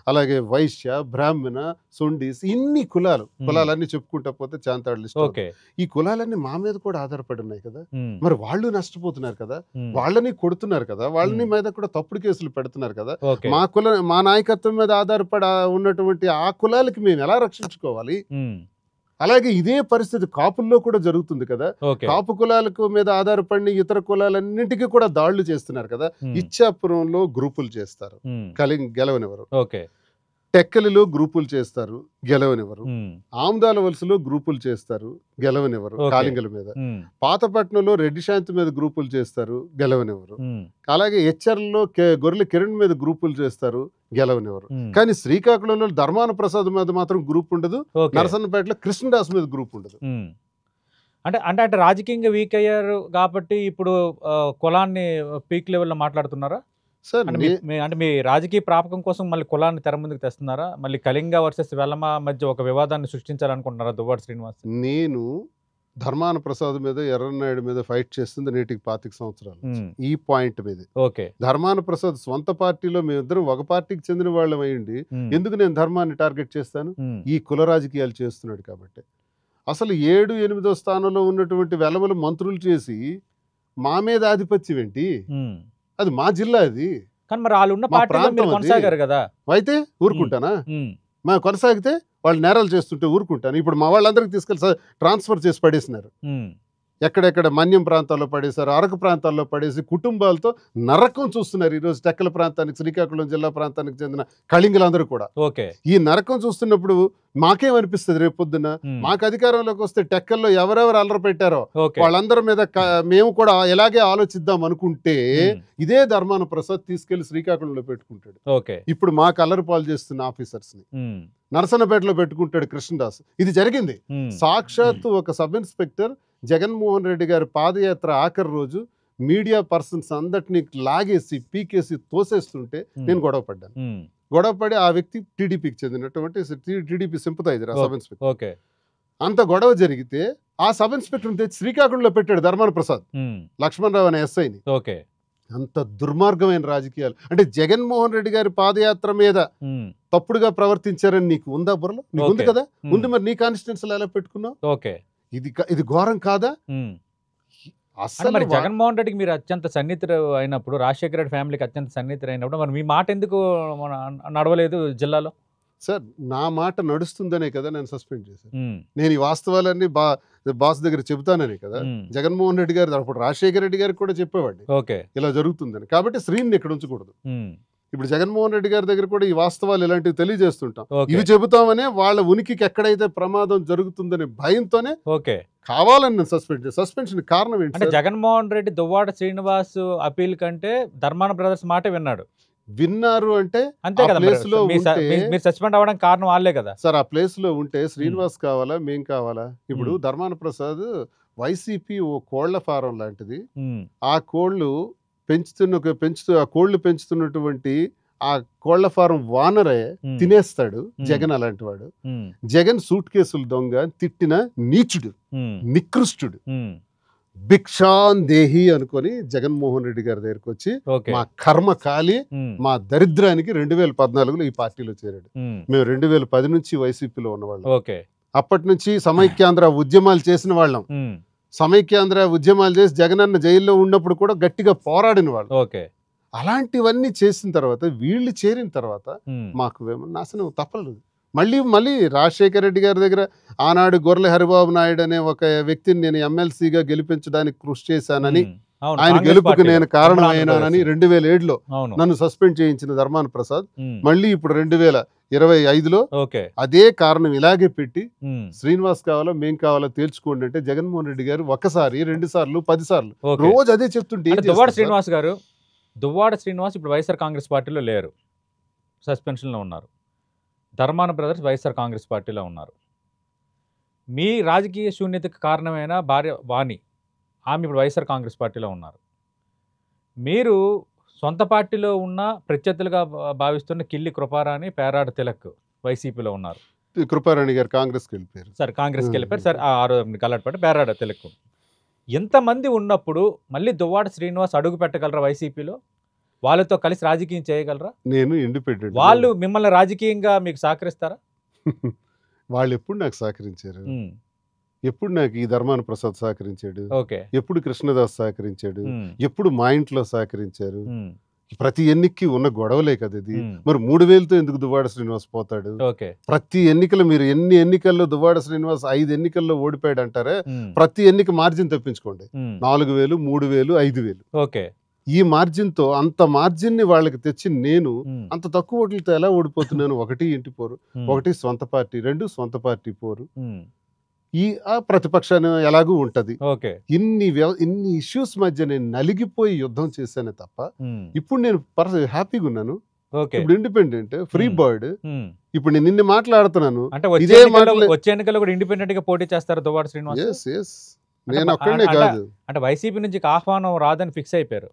అలాగే వైశ్య, బ్రాహ్మణ, సొండీస్, ఇన్ని కులాలన్నీ చెప్పుకుంటా పోతే చాంతాడు లిస్ట్. ఈ కులాలన్నీ మా మీద కూడా ఆధారపడి ఉన్నాయి కదా, మరి వాళ్ళు నష్టపోతున్నారు కదా, వాళ్ళని కొడుతున్నారు కదా, వాళ్ళని మీద కూడా తప్పుడు కేసులు పెడుతున్నారు కదా. మా నాయకత్వం మీద ఆధారపడి ఉన్నటువంటి ఆ కులాలకి మేము ఎలా రక్షించుకోవాలి? అలాగే ఇదే పరిస్థితి కాపుల్లో కూడా జరుగుతుంది కదా. కాపు కులాలకు మీద ఆధారపడిన ఇతర కులాలన్నింటికీ కూడా దాడులు చేస్తున్నారు కదా. ఇచ్చాపురంలో గ్రూపులు చేస్తారు, గెలవనివ్వరు. టెక్కలిలో గ్రూపులు చేస్తారు, గెలవనివ్వరు. ఆమ్దాల వలసలో గ్రూపులు చేస్తారు, గెలవనివ్వరు కాలింగల మీద. పాతపట్నంలో రెడ్డి శాంతి మీద గ్రూపులు చేస్తారు, గెలవనివ్వరు. అలాగే హెచ్చర్లలో గొర్రెల కిరణ్ మీద గ్రూపులు చేస్తారు, గెలవనివ్వరు. కానీ శ్రీకాకుళంలో ధర్మాన ప్రసాద్ మీద మాత్రం గ్రూప్ ఉండదు, నరసన్నపేటలో కృష్ణదాస్ మీద గ్రూప్ ఉండదు. అంటే రాజకీయంగా వీక్ అయ్యారు కాబట్టి ఇప్పుడు కులాన్ని పీక్ లెవెల్లో మాట్లాడుతున్నారా సార్? అంటే మీ రాజకీయ ప్రాపకం కోసం మళ్ళీ కులాన్ని తెర ముందుకు తెస్తున్నారా? మళ్ళీ కళింగ వర్సెస్ వెల్లమ మధ్య ఒక వివాదాన్ని సృష్టించాలనుకుంటున్నారా దువ్వాడ శ్రీనివాస్? నేను ధర్మాన ప్రసాద్ మీద, ఎర్రన్నాయుడు మీద ఫైట్ చేస్తుంది నేటికి 25 సంవత్సరాలు ఈ పాయింట్ మీద. ధర్మాన ప్రసాద్ స్వంత పార్టీలో మేమిద్దరం ఒక పార్టీకి చెందిన వాళ్ళం అయ్యింది, ఎందుకు నేను ధర్మాన్ని టార్గెట్ చేస్తాను? ఈ కుల రాజకీయాలు చేస్తున్నాడు కాబట్టి. అసలు 7, 8వ స్థానంలో ఉన్నటువంటి వెలమలు మంత్రులు చేసి మా మీద ఆధిపత్యం ఏంటి? అది మా జిల్లా, అది కానీ మరి వాళ్ళు ఉన్న పార్టీలో కొనసాగారు కదా. అయితే ఊరుకుంటానా? మా కొనసాగితే వాళ్ళు నేరాలు చేస్తుంటే ఊరుకుంటాను? ఇప్పుడు మా వాళ్ళందరికీ తీసుకెళ్ళి ట్రాన్స్ఫర్ చేసి పడేసినారు. ఎక్కడెక్కడ మన్యం ప్రాంతాల్లో పడేశారు, అరకు ప్రాంతాల్లో పడేసి కుటుంబాలతో నరకం చూస్తున్నారు ఈరోజు టెక్కల ప్రాంతానికి, శ్రీకాకుళం జిల్లా ప్రాంతానికి చెందిన కళింగులందరూ కూడా. ఈ నరకం చూస్తున్నప్పుడు మాకేమనిపిస్తుంది, రేపు పొద్దున్న మాకు అధికారంలోకి వస్తే టెక్కల్లో ఎవరెవరు అల్లరి పెట్టారో వాళ్ళందరి మీద మేము కూడా ఎలాగే ఆలోచిద్దాం అనుకుంటే ఇదే ధర్మాన ప్రసాద్ తీసుకెళ్లి శ్రీకాకుళంలో పెట్టుకుంటాడు. ఇప్పుడు మాకు అల్లరి పాలు చేస్తున్న ఆఫీసర్స్ ని నరసన్నపేటలో పెట్టుకుంటాడు కృష్ణదాస్. ఇది జరిగింది. సాక్షాత్తు ఒక సబ్ ఇన్స్పెక్టర్ జగన్మోహన్ రెడ్డి గారి పాదయాత్ర ఆఖరి రోజు మీడియా పర్సన్స్ అందరినీ లాగేసి పీకేసి తోసేస్తుంటే నేను గొడవ పడ్డాను. గొడవ పడి ఆ వ్యక్తి టీడీపీకి చెందినటువంటి టీడీపీ సింపథైజర్ ఆ సబ్ ఇన్స్పెక్టర్. ఓకే. అంత గొడవ జరిగితే ఆ సబ్ ఇన్స్పెక్టర్ తెచ్చి శ్రీకాకుళంలో పెట్టాడు ధర్మాన ప్రసాద్, లక్ష్మణరావు అనే ఎస్ఐని. ఓకే. అంత దుర్మార్గమైన రాజకీయాలు. అంటే జగన్మోహన్ రెడ్డి గారి పాదయాత్ర మీద తప్పుడుగా ప్రవర్తించారని నీకు ఉందా బుర్రలో? నీకు ఉంది కదా, ఉంది. మరి నీ కాన్స్టిట్యున్సీలో ఎలా పెట్టుకున్నావు? ఓకే. ఇది ఘోరం కాదా? అసలు మరి జగన్మోహన్ రెడ్డికి మీరు అత్యంత సన్నిహితుడు అయినప్పుడు, రాజశేఖర రెడ్డి ఫ్యామిలీకి అత్యంత సన్నిహితుడు అయినప్పుడు మరి మీ మాట ఎందుకు నడవలేదు జిల్లాలో? సార్ నా మాట నడుస్తుందనే కదా నేను సస్పెండ్ చేశాను. నేను ఈ వాస్తవాలన్నీ బాస్ దగ్గర చెబుతాననే కదా. జగన్మోహన్ రెడ్డి గారు అప్పుడు రాజశేఖర రెడ్డి గారికి కూడా చెప్పేవాడిని ఇలా జరుగుతుందని. కాబట్టి శ్రీని ఇక్కడ ఉంచకూడదు. ఇప్పుడు జగన్మోహన్ రెడ్డి గారి దగ్గర కూడా ఈ వాస్తవాలు ఇలాంటివి తెలియజేస్తుంటాం. ఇవి చెబుతామనే వాళ్ళ ఉనికికి ఎక్కడైతే ప్రమాదం జరుగుతుందనే భయంతోనే కావాలని నేను సస్పెన్షన్ కారణం ఏంటి? జగన్మోహన్ రెడ్డి దువ్వాడ శ్రీనివాస్ అపీల్ కంటే ధర్మాన బ్రదర్స్ మాట విన్నారు అంటే అంతే కదా. మీరు సస్పెండ్ అవ్వడానికి కారణం వాళ్ళే కదా సార్. ఆ ప్లేస్ లో ఉంటే శ్రీనివాస్ కావాలా, మేం కావాలా? ఇప్పుడు ధర్మాన ప్రసాద్ వైసీపీ ఓ కోళ్ల ఫారం లాంటిది. ఆ కోళ్లు ఆ కోళ్లు పెంచుతున్నటువంటి ఆ కోళ్ల ఫారం వానరే తినేస్తాడు జగన్. అలాంటి వాడు జగన్. సూట్ కేసులు దొంగ, తిట్టిన నీచుడు, నికృష్టుడు, భిక్షాన్ దేహి అనుకొని జగన్మోహన్ రెడ్డి గారి దగ్గరికి వచ్చి మా కర్మ కాలి మా దరిద్రానికి 2014లో ఈ పార్టీలో చేరాడు. మేము 2010 నుంచి వైసీపీలో ఉన్నవాళ్ళం. అప్పటి నుంచి సమైక్యాంధ్ర ఉద్యమాలు చేసిన వాళ్ళం. సమైక్యాంధ్ర ఉద్యమాలు చేసి జగనన్న జైల్లో ఉన్నప్పుడు కూడా గట్టిగా పోరాడిన వాళ్ళు. అలాంటివన్నీ చేసిన తర్వాత వీళ్ళు చేరిన తర్వాత మాకు నాశనం తప్పలేదు. మళ్ళీ రాజశేఖర రెడ్డి గారి దగ్గర ఆనాడు గొర్రెల హరిబాబు నాయుడు అనే ఒక వ్యక్తిని నేను ఎమ్మెల్సీగా గెలిపించడానికి కృషి చేశానని, ఆయన గెలుపుకి నేను కారణమైనానని 2007లో నన్ను సస్పెండ్ చేయించిన ధర్మాన ప్రసాద్ మళ్ళీ ఇప్పుడు 2025లో అదే కారణం ఇలాగే పెట్టి శ్రీనివాస్ కావాలా, మేం కావాలా తేల్చుకోండి అంటే జగన్మోహన్ రెడ్డి గారు ఒకసారి, 2 సార్లు, 10 సార్లు రోజు అదే చెప్తుంటే దువ్వాడ శ్రీనివాస్ ఇప్పుడు వైఎస్ఆర్ కాంగ్రెస్ పార్టీలో లేరు, సస్పెన్షన్లో ఉన్నారు. ధర్మాన బ్రదర్స్ వైఎస్ఆర్ కాంగ్రెస్ పార్టీలో ఉన్నారు. మీ రాజకీయ శూన్యతకు కారణమైన భార్య వాణి, ఆమె ఇప్పుడు వైఎస్ఆర్ కాంగ్రెస్ పార్టీలో ఉన్నారు. మీరు సొంత పార్టీలో ఉన్న ప్రత్యర్థులుగా భావిస్తున్న కిల్లి కృపారాణి, పేరాడ తిలక్ వైసీపీలో ఉన్నారు. కృపారాణి గారు కాంగ్రెస్కి వెళ్ళిపోయారు. సార్ కాంగ్రెస్కి వెళ్ళిపోయారు. సార్ కలట్పట్టి పేరాడ తిలక్. ఎంతమంది ఉన్నప్పుడు మళ్ళీ దువ్వాడ శ్రీనివాస్ అడుగు పెట్టగలరా వైసీపీలో? వాళ్ళతో కలిసి రాజకీయం చేయగలరా? నేను ఇండిపెండెంట్. వాళ్ళు మిమ్మల్ని రాజకీయంగా మీకు సహకరిస్తారా? వాళ్ళు ఎప్పుడు నాకు సహకరించారు? ఎప్పుడు నాకు ఈ ధర్మాన ప్రసాద్ సహకరించాడు? ఎప్పుడు కృష్ణదాస్ సహకరించాడు? ఎప్పుడు మా ఇంట్లో సహకరించారు? ప్రతి ఎన్నికకి ఉన్న గొడవలే కదా ఇది. మరి 3000తో ఎందుకు దువ్వాడ శ్రీనివాస్ పోతాడు? ప్రతి ఎన్నికలు మీరు ఎన్ని ఎన్నికల్లో దువ్వాడ శ్రీనివాస్ 5 ఎన్నికల్లో ఓడిపోయాడు అంటారే, ప్రతి ఎన్నిక మార్జిన్ తప్పించుకోండి. 4000, 3000, 5000. ఈ మార్జిన్ తో అంత మార్జిన్ ని వాళ్ళకి తెచ్చి నేను అంత తక్కువ ఓట్లతో ఎలా ఓడిపోతున్నాను? 1 ఇంటి పోరు, 1 సొంత పార్టీ, 2 సొంత పార్టీ పోరు. ఈ ప్రతిపక్షాన్ని ఎలాగూ ఉంటది. ఇన్ని ఇష్యూస్ మధ్య నేను నలిగిపోయి యుద్ధం చేశానే తప్ప ఇప్పుడు నేను హ్యాపీగా ఉన్నాను. ఇప్పుడు ఇండిపెండెంట్, ఫ్రీ బర్డ్. ఇప్పుడు నేను నిన్ను మాట్లాడుతున్నాను. వచ్చే ఎన్నికల్లో కూడా ఇండిపెండెంట్ గా పోటీ చేస్తారు దువ్వాడ శ్రీనివాస్? నేను ఒక్కడే కాదు. అంటే వైసీపీ నుంచి ఆహ్వానం రాదని ఫిక్స్ అయిపోయారు.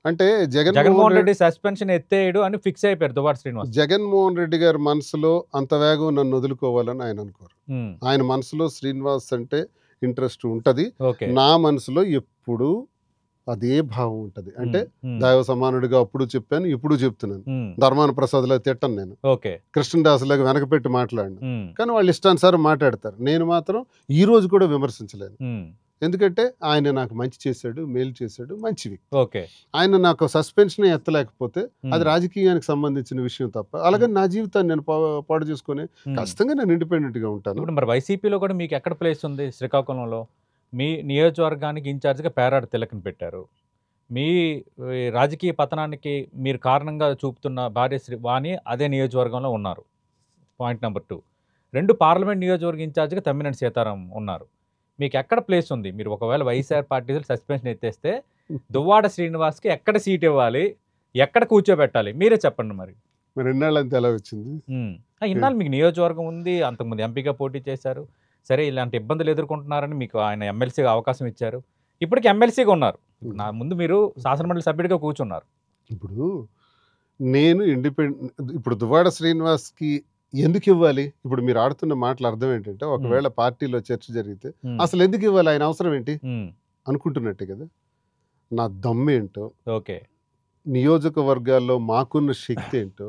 అంటే జగన్మోహన్ రెడ్డి సస్పెన్షన్ ఎత్తేయడు అని ఫిక్స్ అయిపోయారు దువ్వాడ శ్రీనివాస్. జగన్మోహన్ రెడ్డి గారి మనసులో అంత వేగం నన్ను వదులుకోవాలని ఆయన అనుకోరు. ఆయన మనసులో శ్రీనివాస్ అంటే ఇంట్రెస్ట్ ఉంటది. నా మనసులో ఎప్పుడు అదే భావం ఉంటది. అంటే దైవ సమానుడిగా అప్పుడు చెప్పాను, ఇప్పుడు చెప్తున్నాను. ధర్మాన ప్రసాద్ లా తిట్టను నేను, కృష్ణదాస్ లాగా వెనకపెట్టి మాట్లాడను. కానీ వాళ్ళు ఇష్టానుసారం మాట్లాడతారు. నేను మాత్రం ఈ రోజు కూడా విమర్శించలేను. ఎందుకంటే ఆయన నాకు మంచి చేశాడు, మేలు చేశాడు, మంచి వ్యక్తి. ఆయన నాకు సస్పెన్షన్ ఎత్తలేకపోతే అది రాజకీయానికి సంబంధించిన విషయం తప్ప, అలాగే నా జీవితాన్ని నేను పాడు చేసుకుని ఖచ్చితంగా నేను ఇండిపెండెంట్ గా ఉంటాను. ఇప్పుడు మరి వైసీపీలో కూడా మీకు ఎక్కడ ప్లేస్ ఉంది? శ్రీకాకుళంలో మీ నియోజకవర్గానికి ఇన్ఛార్జ్గా పేరాడ తిలక్ని పెట్టారు. మీ రాజకీయ పతనానికి మీరు కారణంగా చూపుతున్న భార్య వాణి అదే నియోజకవర్గంలో ఉన్నారు. Point number 2. 2 పార్లమెంట్ నియోజకవర్గ ఇన్ఛార్జ్గా తమ్మినేని సీతారాం ఉన్నారు. మీకు ఎక్కడ ప్లేస్ ఉంది? మీరు ఒకవేళ వైఎస్ఆర్ పార్టీ సస్పెన్షన్ ఎత్తేస్తే దువ్వాడ శ్రీనివాస్కి ఎక్కడ సీట్ ఇవ్వాలి, ఎక్కడ కూర్చోబెట్టాలి? మీరే చెప్పండి. మరి ఇన్నాళ్ళంతా ఎలా వచ్చింది? ఇన్నాళ్ళు మీకు నియోజకవర్గం ఉంది, అంతకుముందు ఎంపీగా పోటీ చేశారు. సరే, ఇలాంటి ఇబ్బందులు ఎదుర్కొంటున్నారని మీకు ఆయన ఎమ్మెల్సీగా అవకాశం ఇచ్చారు. ఇప్పటికి ఎమ్మెల్సీగా ఉన్నారు. నా ముందు మీరు శాసనమండలి సభ్యుడిగా కూర్చున్నారు. ఇప్పుడు నేను ఇప్పుడు దువ్వాడ శ్రీనివాస్కి ఎందుకు ఇవ్వాలి? ఇప్పుడు మీరు ఆడుతున్న మాటల అర్థం ఏంటంటే, ఒకవేళ పార్టీలో చర్చ జరిగితే అసలు ఎందుకు ఇవ్వాలి, ఆయన అవసరం ఏంటి అనుకుంటున్నట్టే కదా. నా దమ్మేంటో, ఓకే, నియోజకవర్గాల్లో మాకున్న శక్తి ఏంటో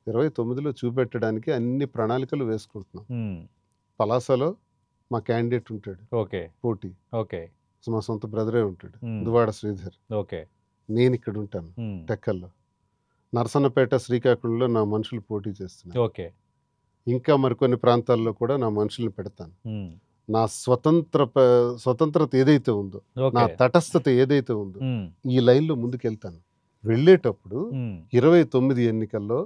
29లో చూపెట్టడానికి అన్ని ప్రణాళికలు వేసుకుంటున్నాం. పలాసలో మా క్యాండిడేట్ ఉంటాడు, ఓకే, పోటీ. ఓకే, మా సొంత బ్రదరే ఉంటాడు, దువ్వాడ శ్రీధర్. ఓకే, నేను ఇక్కడ ఉంటాను టెక్కల్లో. నరసన్నపేట, శ్రీకాకుళంలో నా మనుషులు పోటీ చేస్తున్నారు. ఓకే, ఇంకా మరికొన్ని ప్రాంతాల్లో కూడా నా మనుషుల్ని పెడతాను. నా స్వతంత్రత ఏదైతే ఉందో, నా తటస్థత ఏదైతే ఉందో, ఈ లైన్లో ముందుకెళ్తాను. వెళ్ళేటప్పుడు 29 ఎన్నికల్లో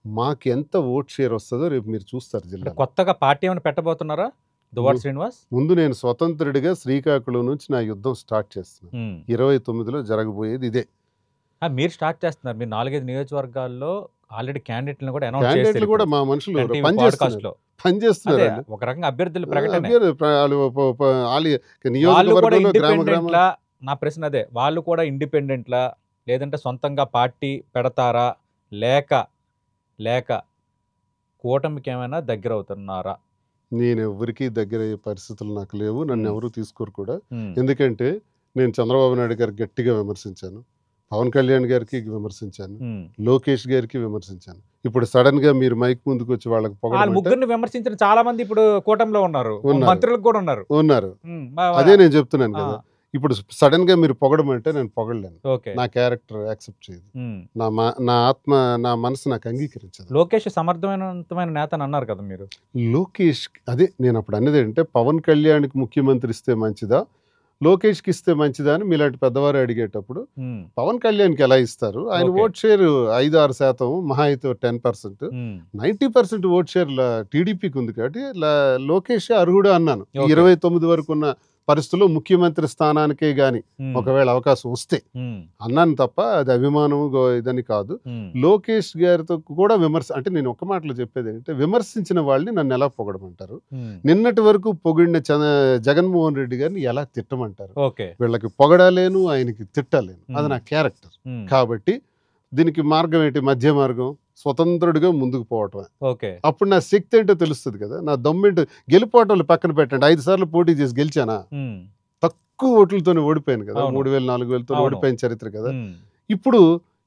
మాకు ఎంత ఓట్ షేర్ వస్తుందో రేపు మీరు చూస్తారు. జిల్లా కొత్తగా పార్టీ ఏమైనా పెట్టబోతున్నారా దువ్వాడ శ్రీనివాస్? ముందు నేను స్వతంత్రుడిగా శ్రీకాకుళం నుంచి నా యుద్ధం స్టార్ట్ చేస్తున్నాను. 29లో జరగబోయేది ఇదే. మీరు స్టార్ట్ చేస్తున్నారు. మీరు 4-5 నియోజకవర్గాల్లో ఆల్రెడీ క్యాండిడేట్లను కూడా క్యాండిడేట్లు కూడా మా మనుషులు పనిచేస్తున్నారు. ఒక రకంగా అభ్యర్థులు ప్రకటన. నా ప్రశ్న అదే, వాళ్ళు కూడా ఇండిపెండెంట్లా లేదంటే సొంతంగా పార్టీ పెడతారా, లేక కూటమికి ఏమైనా దగ్గర అవుతున్నారా? నేను ఎవరికి దగ్గర అయ్యే పరిస్థితులు నాకు లేవు. నన్ను ఎవరు తీసుకోరు కూడా. ఎందుకంటే నేను చంద్రబాబు నాయుడు గారికి గట్టిగా విమర్శించాను, పవన్ కళ్యాణ్ గారికి విమర్శించాను, లోకేష్ గారికి విమర్శించాను. ఇప్పుడు సడన్ గా మీరు మైక్ ముందుకు వచ్చి వాళ్ళకి ముగ్గురిని విమర్శించిన చాలా మంది ఇప్పుడు కూటమిలో ఉన్నారు, మంత్రులకు కూడా ఉన్నారు. అదే నేను చెప్తున్నాను కదా. ఇప్పుడు సడన్ గా మీరు పొగడమంటే నేను పొగడలేను. నా క్యారెక్టర్ యాక్సెప్ట్ చేయదు, నా ఆత్మ, నా మనసు నాకు అంగీకరించదు. లోకేష్ సమర్థవంతమైన నేత అని అన్నారు కదా మీరు. లోకేష్, అదే నేను అప్పుడు అనేది ఏంటంటే, పవన్ కళ్యాణ్కి ముఖ్యమంత్రి ఇస్తే మంచిదా, లోకేష్కి ఇస్తే మంచిదా అని మీలాంటి పెద్దవారు అడిగేటప్పుడు, పవన్ కళ్యాణ్కి ఎలా ఇస్తారు? ఆయన ఓట్ షేర్ 5-6%, మహా అయితే 10%, 90% ఓట్ షేర్ టీడీపీకి ఉంది. కాబట్టి లోకేష్ అర్హుడు అన్నాను. 29 వరకు ఉన్న పరిస్థితుల్లో ముఖ్యమంత్రి స్థానానికే గాని ఒకవేళ అవకాశం వస్తే అన్నాను తప్ప అది అభిమానం ఇదని కాదు. లోకేష్ గారితో కూడా అంటే నేను ఒక మాటలో చెప్పేది ఏంటంటే, విమర్శించిన వాళ్ళని నన్ను ఎలా పొగడమంటారు, నిన్నటి వరకు పొగిడిన జగన్మోహన్ రెడ్డి గారిని ఎలా తిట్టమంటారు? వీళ్ళకి పొగడలేను, ఆయనకి తిట్టలేను, అది నా క్యారెక్టర్. కాబట్టి దీనికి మార్గం ఏంటి? మధ్య మార్గం, స్వతంత్రుడిగా ముందుకు పోవటమే. అప్పుడు నా శక్తి ఏంటో తెలుస్తుంది కదా, నా దమ్మేంటో. గెలిపోవటం పక్కన పెట్టండి, 5 సార్లు పోటీ చేసి గెలిచానా? తక్కువ ఓట్లతోనే ఓడిపోయాను కదా, 3000-4000తో ఓడిపోయిన చరిత్ర కదా. ఇప్పుడు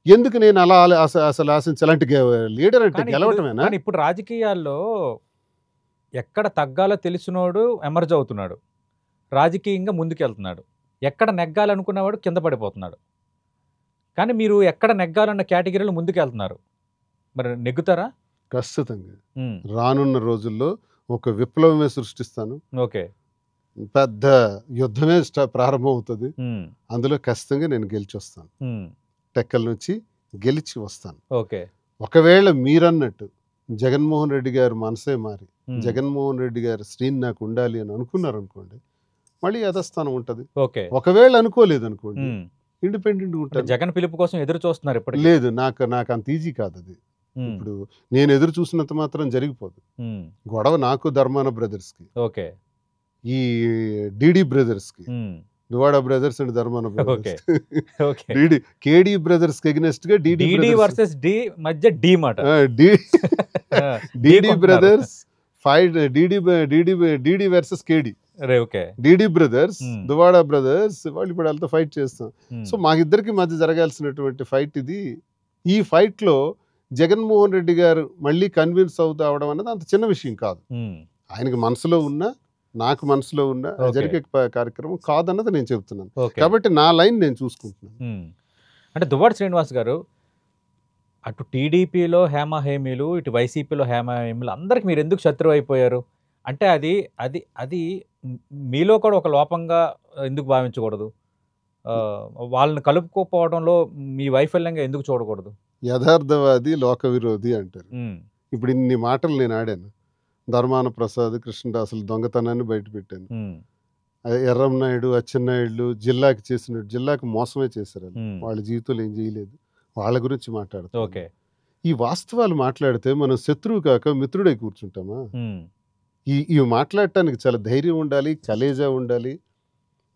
ఎందుకు నేను అలా అసలు ఆశించి అలాంటి లీడర్ అంటే గెలవటమేనా? ఇప్పుడు రాజకీయాల్లో ఎక్కడ తగ్గాలో తెలిసినోడు ఎమర్జ్ అవుతున్నాడు, రాజకీయంగా ముందుకెళ్తున్నాడు. ఎక్కడ నెగ్గాలనుకున్నవాడు కింద పడిపోతున్నాడు. కానీ మీరు ఎక్కడ నెగ్గాలన్న కేటగిరీలో ముందుకెళ్తున్నారు, మరి నెగ్గుతారా? ఖచ్చితంగా రానున్న రోజుల్లో ఒక విప్లవమే సృష్టిస్తాను. పెద్ద యుద్ధమే ప్రారంభం అవుతుంది. అందులో ఖచ్చితంగా నేను గెలిచి వస్తాను. టెక్కల నుంచి గెలిచి వస్తాను. ఒకవేళ మీరన్నట్టు జగన్మోహన్ రెడ్డి గారు మనసే మారి, జగన్మోహన్ రెడ్డి గారు శ్రీని నాకు ఉండాలి అని అనుకున్నారు అనుకోండి, మళ్ళీ యథాస్థానం ఉంటుంది. ఒకవేళ అనుకోలేదు అనుకోండి, ఇండిపెండెంట్ ఉంటాను. జగన్ పిలుపు కోసం ఎదురు చూస్తున్నారు ఇప్పుడు? లేదు, నాకు అంత ఈజీ కాదు అది. ఇప్పుడు నేను ఎదురు చూసినంత మాత్రం జరిగిపోదు. గొడవ నాకు ధర్మాన బ్రదర్స్ కి, ఈ డిడి బ్రదర్స్ కి, Duvvada brothers and Dharmana brothers, KD brothers కి ఎగ్నెస్ట్ గా డిడి వర్సెస్ డి మధ్య డి మాట, DD brothers fight, DD versus KD, DD brothers, Duvvada brothers, వాళ్ళు ఇప్పుడు వాళ్ళతో ఫైట్ చేస్తాం. సో మాకిద్దరికి మధ్య జరగాల్సినటువంటి ఫైట్ ఇది. ఈ ఫైట్ లో జగన్మోహన్ రెడ్డి గారు మళ్ళీ కన్విన్స్ అవడం అన్నది అంత చిన్న విషయం కాదు. ఆయనకి మనసులో ఉన్న, నాకు మనసులో ఉన్న జరిగే కార్యక్రమం కాదన్నది నేను చెబుతున్నాను. కాబట్టి నా లైన్ నేను చూసుకుంటున్నాను. అంటే దువ్వాడ శ్రీనివాస్ గారు అటు టీడీపీలో హేమహేమీలు, ఇటు వైసీపీలో హేమహేమీలు, అందరికి మీరు ఎందుకు శత్రువు అయిపోయారు? అంటే అది మీలో కూడా ఒక లోపంగా ఎందుకు భావించకూడదు? వాళ్ళని కలుపుకోపోవడంలో మీ వైఫల్యంగా ఎందుకు చూడకూడదు? యథార్థవాది లోక విరోధి అంటారు. ఇప్పుడు ఇన్ని మాటలు నేను ఆడాను. ధర్మాన ప్రసాద్, కృష్ణదాసులు దొంగతనాన్ని బయట పెట్టాను. ఎర్రంనాయుడు, అచ్చెన్నాయుడు జిల్లాకి చేసినట్టు, జిల్లాకి మోసమే చేశారు. వాళ్ళ జీవితంలో ఏం చేయలేదు, వాళ్ళ గురించి మాట్లాడతాం. ఈ వాస్తవాలు మాట్లాడితే మనం శత్రువు కాక మిత్రుడై కూర్చుంటామా? ఇవి మాట్లాడటానికి చాలా ధైర్యం ఉండాలి, కలేజా ఉండాలి,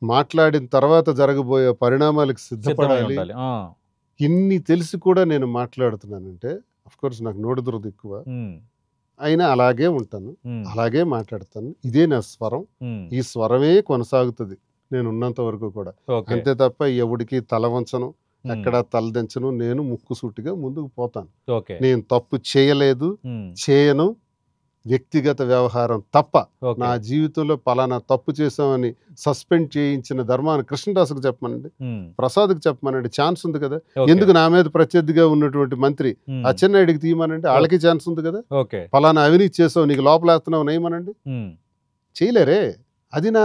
మాట్లాడిన తర్వాత జరగబోయే పరిణామాలకు సిద్ధపడాలి. ఇన్ని తెలిసి కూడా నేను మాట్లాడుతున్నానంటే కోర్స్ నాకు నోటి దురద ఎక్కువ, అయినా అలాగే ఉంటాను, అలాగే మాట్లాడతాను. ఇదే నా స్వరం, ఈ స్వరమే కొనసాగుతుంది నేను ఉన్నంత వరకు కూడా. అంతే తప్ప ఎవడికి తల వంచను, ఎక్కడ తలదించను. నేను ముక్కుసూటిగా ముందుకు పోతాను. నేను తప్పు చేయలేదు, చేయను. వ్యక్తిగత వ్యవహారం తప్ప నా జీవితంలో పలానా తప్పు చేసామని సస్పెండ్ చేయించిన ధర్మాన కృష్ణదాసుకు చెప్పమనండి, ప్రసాద్కి చెప్పమనండి, ఛాన్స్ ఉంది కదా. ఎందుకు నా మీద ప్రత్యర్థిగా ఉన్నటువంటి మంత్రి అచ్చెన్నాయుడికి తీయమనండి, వాళ్ళకి ఛాన్స్ ఉంది కదా. పలానా అవినీతి చేసావు, నీకు లోపలేస్తున్నావు నేయమనండి, చేయలేరే. అది నా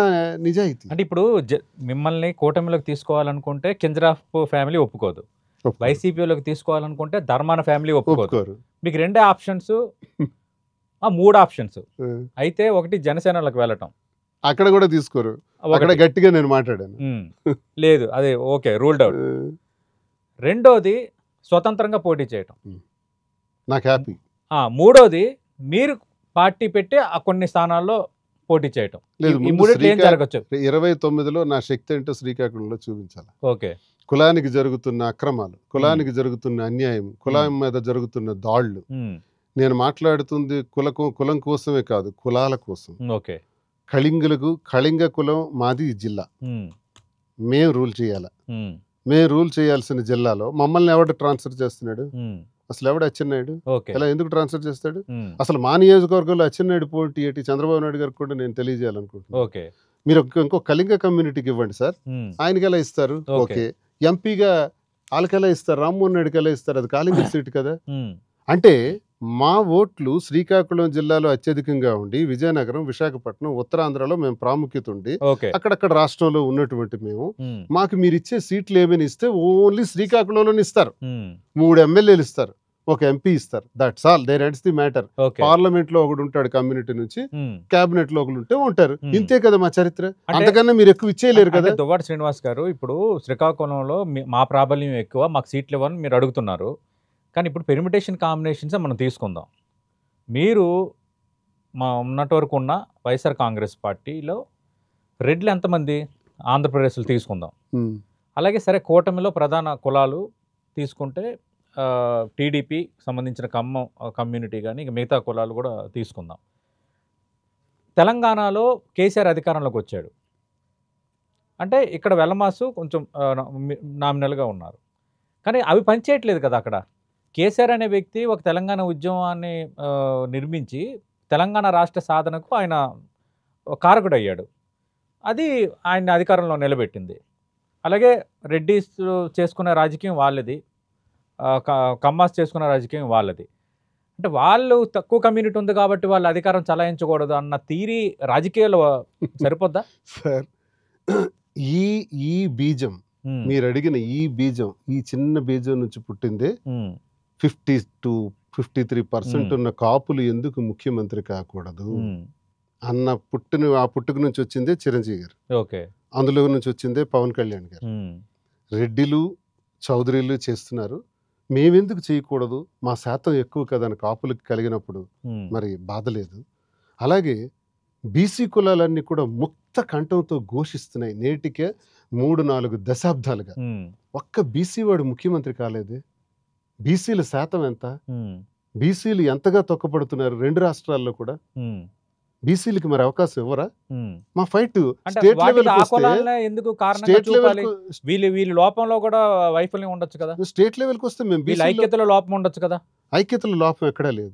నిజాయితీ. అంటే ఇప్పుడు మిమ్మల్ని కూటమిలోకి తీసుకోవాలనుకుంటే కింజరాఫ్ ఫ్యామిలీ ఒప్పుకోదు, వైసీపీలోకి తీసుకోవాలనుకుంటే ధర్మాన ఫ్యామిలీ ఒప్పుకోరు. మీకు రెండే ఆప్షన్స్, 3 ఆప్షన్స్ అయితే. ఒకటి జనసేనలోకి వెళ్ళటం, అక్కడ కూడా తీసుకోరు, అక్కడ గట్టిగా నేను మాట్లాడాను, లేదు అదే ఓకే రూల్డ్ అవుట్. రెండోది స్వతంత్రంగా పోటీ చేయటం, నాకు హ్యాపీ. మూడోది మీరు పార్టీ పెట్టి కొన్ని స్థానాల్లో పోటీ చేయటం. ఈ మూడిట్లో ఏం జరగచ్చు? 29లో నా శక్తి ఏంటో శ్రీకాకుళంలో చూపించాలి. ఓకే. కులానికి జరుగుతున్న అక్రమాలు, కులానికి జరుగుతున్న అన్యాయం, కులం మీద జరుగుతున్న దాళ్లు, నేను మాట్లాడుతుంది కులం కోసమే కాదు, కులాల కోసం. ఓకే. కళింగ కులం మాది జిల్లా, మేము రూల్ చేయాలి. మేము రూల్ చేయాల్సిన జిల్లాలో మమ్మల్ని ఎవడు ట్రాన్స్ఫర్ చేస్తున్నాడు? అసలు ఎవడు అచ్చెన్నాయుడు? ఎలా ఎందుకు ట్రాన్స్ఫర్ చేస్తాడు? అసలు మా నియోజకవర్గంలో అచ్చెన్నాయుడు పోటీ ఏంటి? చంద్రబాబు నాయుడు గారికి కూడా నేను తెలియజేయాలనుకుంటున్నాను. మీరు ఇంకో కళింగ కమ్యూనిటీకి ఇవ్వండి సార్, ఆయనకి ఎలా ఇస్తారు? ఓకే. ఎంపీగా వాళ్ళకి ఎలా ఇస్తారు? రామ్మోహన్ నాయుడుకి ఎలా ఇస్తారు? అది కాళింగ సీట్ కదా. అంటే మా ఓట్లు శ్రీకాకుళం జిల్లాలో అత్యధికంగా ఉండి, విజయనగరం, విశాఖపట్నం, ఉత్తరాంధ్రలో మేము ప్రాముఖ్యత ఉండి, అక్కడక్కడ రాష్ట్రంలో ఉన్నటువంటి మేము, మాకు మీరు ఇచ్చే సీట్లు ఏమైనా ఇస్తే ఓన్లీ శ్రీకాకుళంలోనే ఇస్తారు. 3 ఎమ్మెల్యేలు ఇస్తారు, 1 ఎంపీ ఇస్తారు. That's all. There ends the matter. Parliament లో ఒకడు ఉంటాడు కమ్యూనిటీ నుంచి, కేబినెట్ లో ఒకడు ఉంటే ఉంటారు. ఇంతే కదా మా చరిత్ర. అంతకన్నా మీరు ఎక్కువ ఇచ్చేయలేరు కదా. దువ్వాడ శ్రీనివాస్ గారు, ఇప్పుడు శ్రీకాకుళంలో మా ప్రాబల్యం ఎక్కువ, మాకు సీట్లు ఇవ్వని మీరు అడుగుతున్నారు. కానీ ఇప్పుడు పెర్మిటేషన్ కాంబినేషన్స్ మనం తీసుకుందాం. మీరు ఉన్నటి వరకు ఉన్న వైఎస్ఆర్ కాంగ్రెస్ పార్టీలో రెడ్లు ఎంతమంది? ఆంధ్రప్రదేశ్లో తీసుకుందాం. అలాగే సరే, కూటమిలో ప్రధాన కులాలు తీసుకుంటే టీడీపీ సంబంధించిన కమ్యూనిటీ కానీ మిగతా కులాలు కూడా తీసుకుందాం. తెలంగాణలో కేసీఆర్ అధికారంలోకి వచ్చాడు అంటే ఇక్కడ వెల్లమాసు కొంచెం నామినల్గా ఉన్నారు, కానీ అవి పనిచేయట్లేదు కదా. అక్కడ కేసీఆర్ అనే వ్యక్తి ఒక తెలంగాణ ఉద్యమాన్ని నిర్మించి తెలంగాణ రాష్ట్ర సాధనకు ఆయన కారకుడు అయ్యాడు. అది ఆయన అధికారంలో నిలబెట్టింది. అలాగే రెడ్డిస్ చేసుకునే రాజకీయం వాళ్ళది, కమ్మాస్ చేసుకునే రాజకీయం వాళ్ళది. అంటే వాళ్ళు తక్కువ కమ్యూనిటీ ఉంది కాబట్టి వాళ్ళు అధికారం చలాయించకూడదు అన్న థీరీ రాజకీయాలు సరిపోద్దా సార్? ఈ బీజం, మీరు అడిగిన ఈ బీజం, ఈ చిన్న బీజం నుంచి పుట్టిందే 50 to 53% ఉన్న కాపులు ఎందుకు ముఖ్యమంత్రి కాకూడదు అన్న ఆ పుట్టుక నుంచి వచ్చిందే చిరంజీవి గారు. ఓకే. అందులో నుంచి వచ్చిందే పవన్ కళ్యాణ్ గారు. రెడ్డిలు, చౌదరీలు చేస్తున్నారు, మేమెందుకు చేయకూడదు? మా శాతం ఎక్కువ కదని కాపులకు కలిగినప్పుడు మరి బాధ లేదు. అలాగే బీసీ కులాలన్నీ కూడా ముక్త కంఠంతో ఘోషిస్తున్నాయి నేటికే 3-4 దశాబ్దాలుగా. ఒక్క బీసీ వాడు ముఖ్యమంత్రి కాలేదే. బీసీల శాతం ఎంత? బీసీలు ఎంతగా తొక్కపడుతున్నారు 2 రాష్ట్రాల్లో కూడా. బీసీలకి మరి అవకాశం ఇవ్వరా? మా ఫైట్ స్టేట్ వీళ్ళు లోపంలో కూడా వైఫల్యం ఉండొచ్చు కదా. స్టేట్ లెవెల్కి వస్తే మేము ఐక్యతలో లోపం ఉండొచ్చు కదా. ఐక్యతలో లోపం ఎక్కడా లేదు.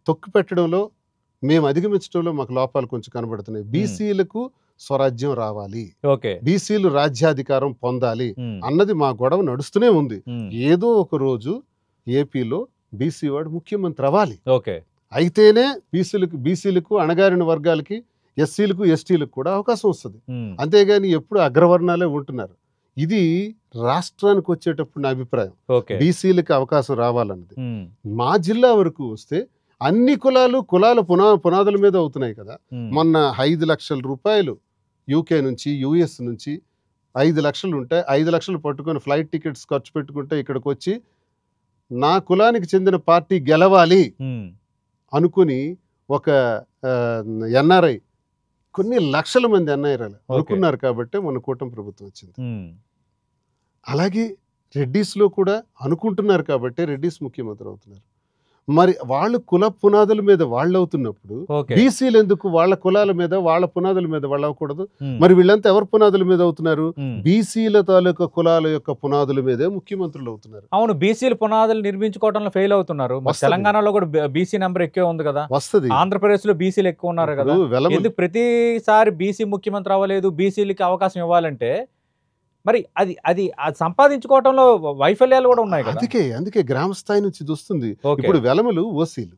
తొక్కు పెట్టడంలో, మేము అధిగమించడంలో మాకు లోపాలు కొంచెం కనబడుతున్నాయి. బీసీలకు స్వరాజ్యం రావాలి, బీసీలు రాజ్యాధికారం పొందాలి అన్నది మా గొడవ నడుస్తూనే ఉంది. ఏదో ఒక రోజు ఏపీలో బీసీ వాడు ముఖ్యమంత్రి అవ్వాలి. అయితేనే బీసీలకు, అణగారిన వర్గాలకి, ఎస్సీలకు, ఎస్టీలకు కూడా అవకాశం వస్తుంది. అంతేగాని ఎప్పుడు అగ్రవర్ణాలే ఉంటున్నారు. ఇది రాష్ట్రానికి వచ్చేటప్పుడు నా అభిప్రాయం. బీసీలకు అవకాశం రావాలన్నది. మా జిల్లా వరకు వస్తే అన్ని కులాల పునాదుల మీద అవుతున్నాయి కదా. మొన్న 5 లక్షల రూపాయలు యూకే నుంచి, యుఎస్ నుంచి 5 లక్షలు ఉంటే 5 లక్షలు పట్టుకొని ఫ్లైట్ టికెట్స్ ఖర్చు పెట్టుకుంటే ఇక్కడికి వచ్చి నా కులానికి చెందిన పార్టీ గెలవాలి అనుకుని ఒక ఎన్ఆర్ఐ, కొన్ని లక్షల మంది ఎన్ఆర్ఐలు అనుకున్నారు కాబట్టి మన కూటమి ప్రభుత్వం వచ్చింది. అలాగే రెడ్డిస్లో కూడా అనుకుంటున్నారు కాబట్టి రెడ్డిస్ ముఖ్యమంత్రి అవుతున్నారు. మరి వాళ్ళు కుల పునాదుల మీద వాళ్ళు అవుతున్నప్పుడు బీసీలు ఎందుకు వాళ్ళ కులాల మీద వాళ్ళ పునాదుల మీద వాళ్ళు అవ్వకూడదు? మరి వీళ్ళంతా ఎవరి పునాదుల మీద అవుతున్నారు? బీసీల తాలూకా కులాల యొక్క పునాదుల మీదే ముఖ్యమంత్రులు అవుతున్నారు. అవును, బీసీల పునాదులు నిర్మించుకోవడంలో ఫెయిల్ అవుతున్నారు. తెలంగాణలో కూడా బీసీ నెంబర్ ఎక్కువ ఉంది కదా, వస్తుంది. ఆంధ్రప్రదేశ్ లో బీసీలు ఎక్కువ ఉన్నారు కదా, ఎందుకు ప్రతిసారి బీసీ ముఖ్యమంత్రి అవ్వలేదు? బీసీలకి అవకాశం ఇవ్వాలంటే మరి అది అది సంపాదించుకోవటంలో వైఫల్యాలు కూడా ఉన్నాయి కదా. అందుకే గ్రామ స్థాయి నుంచి వస్తుంది. ఇప్పుడు వెలమలు ఓసీలు,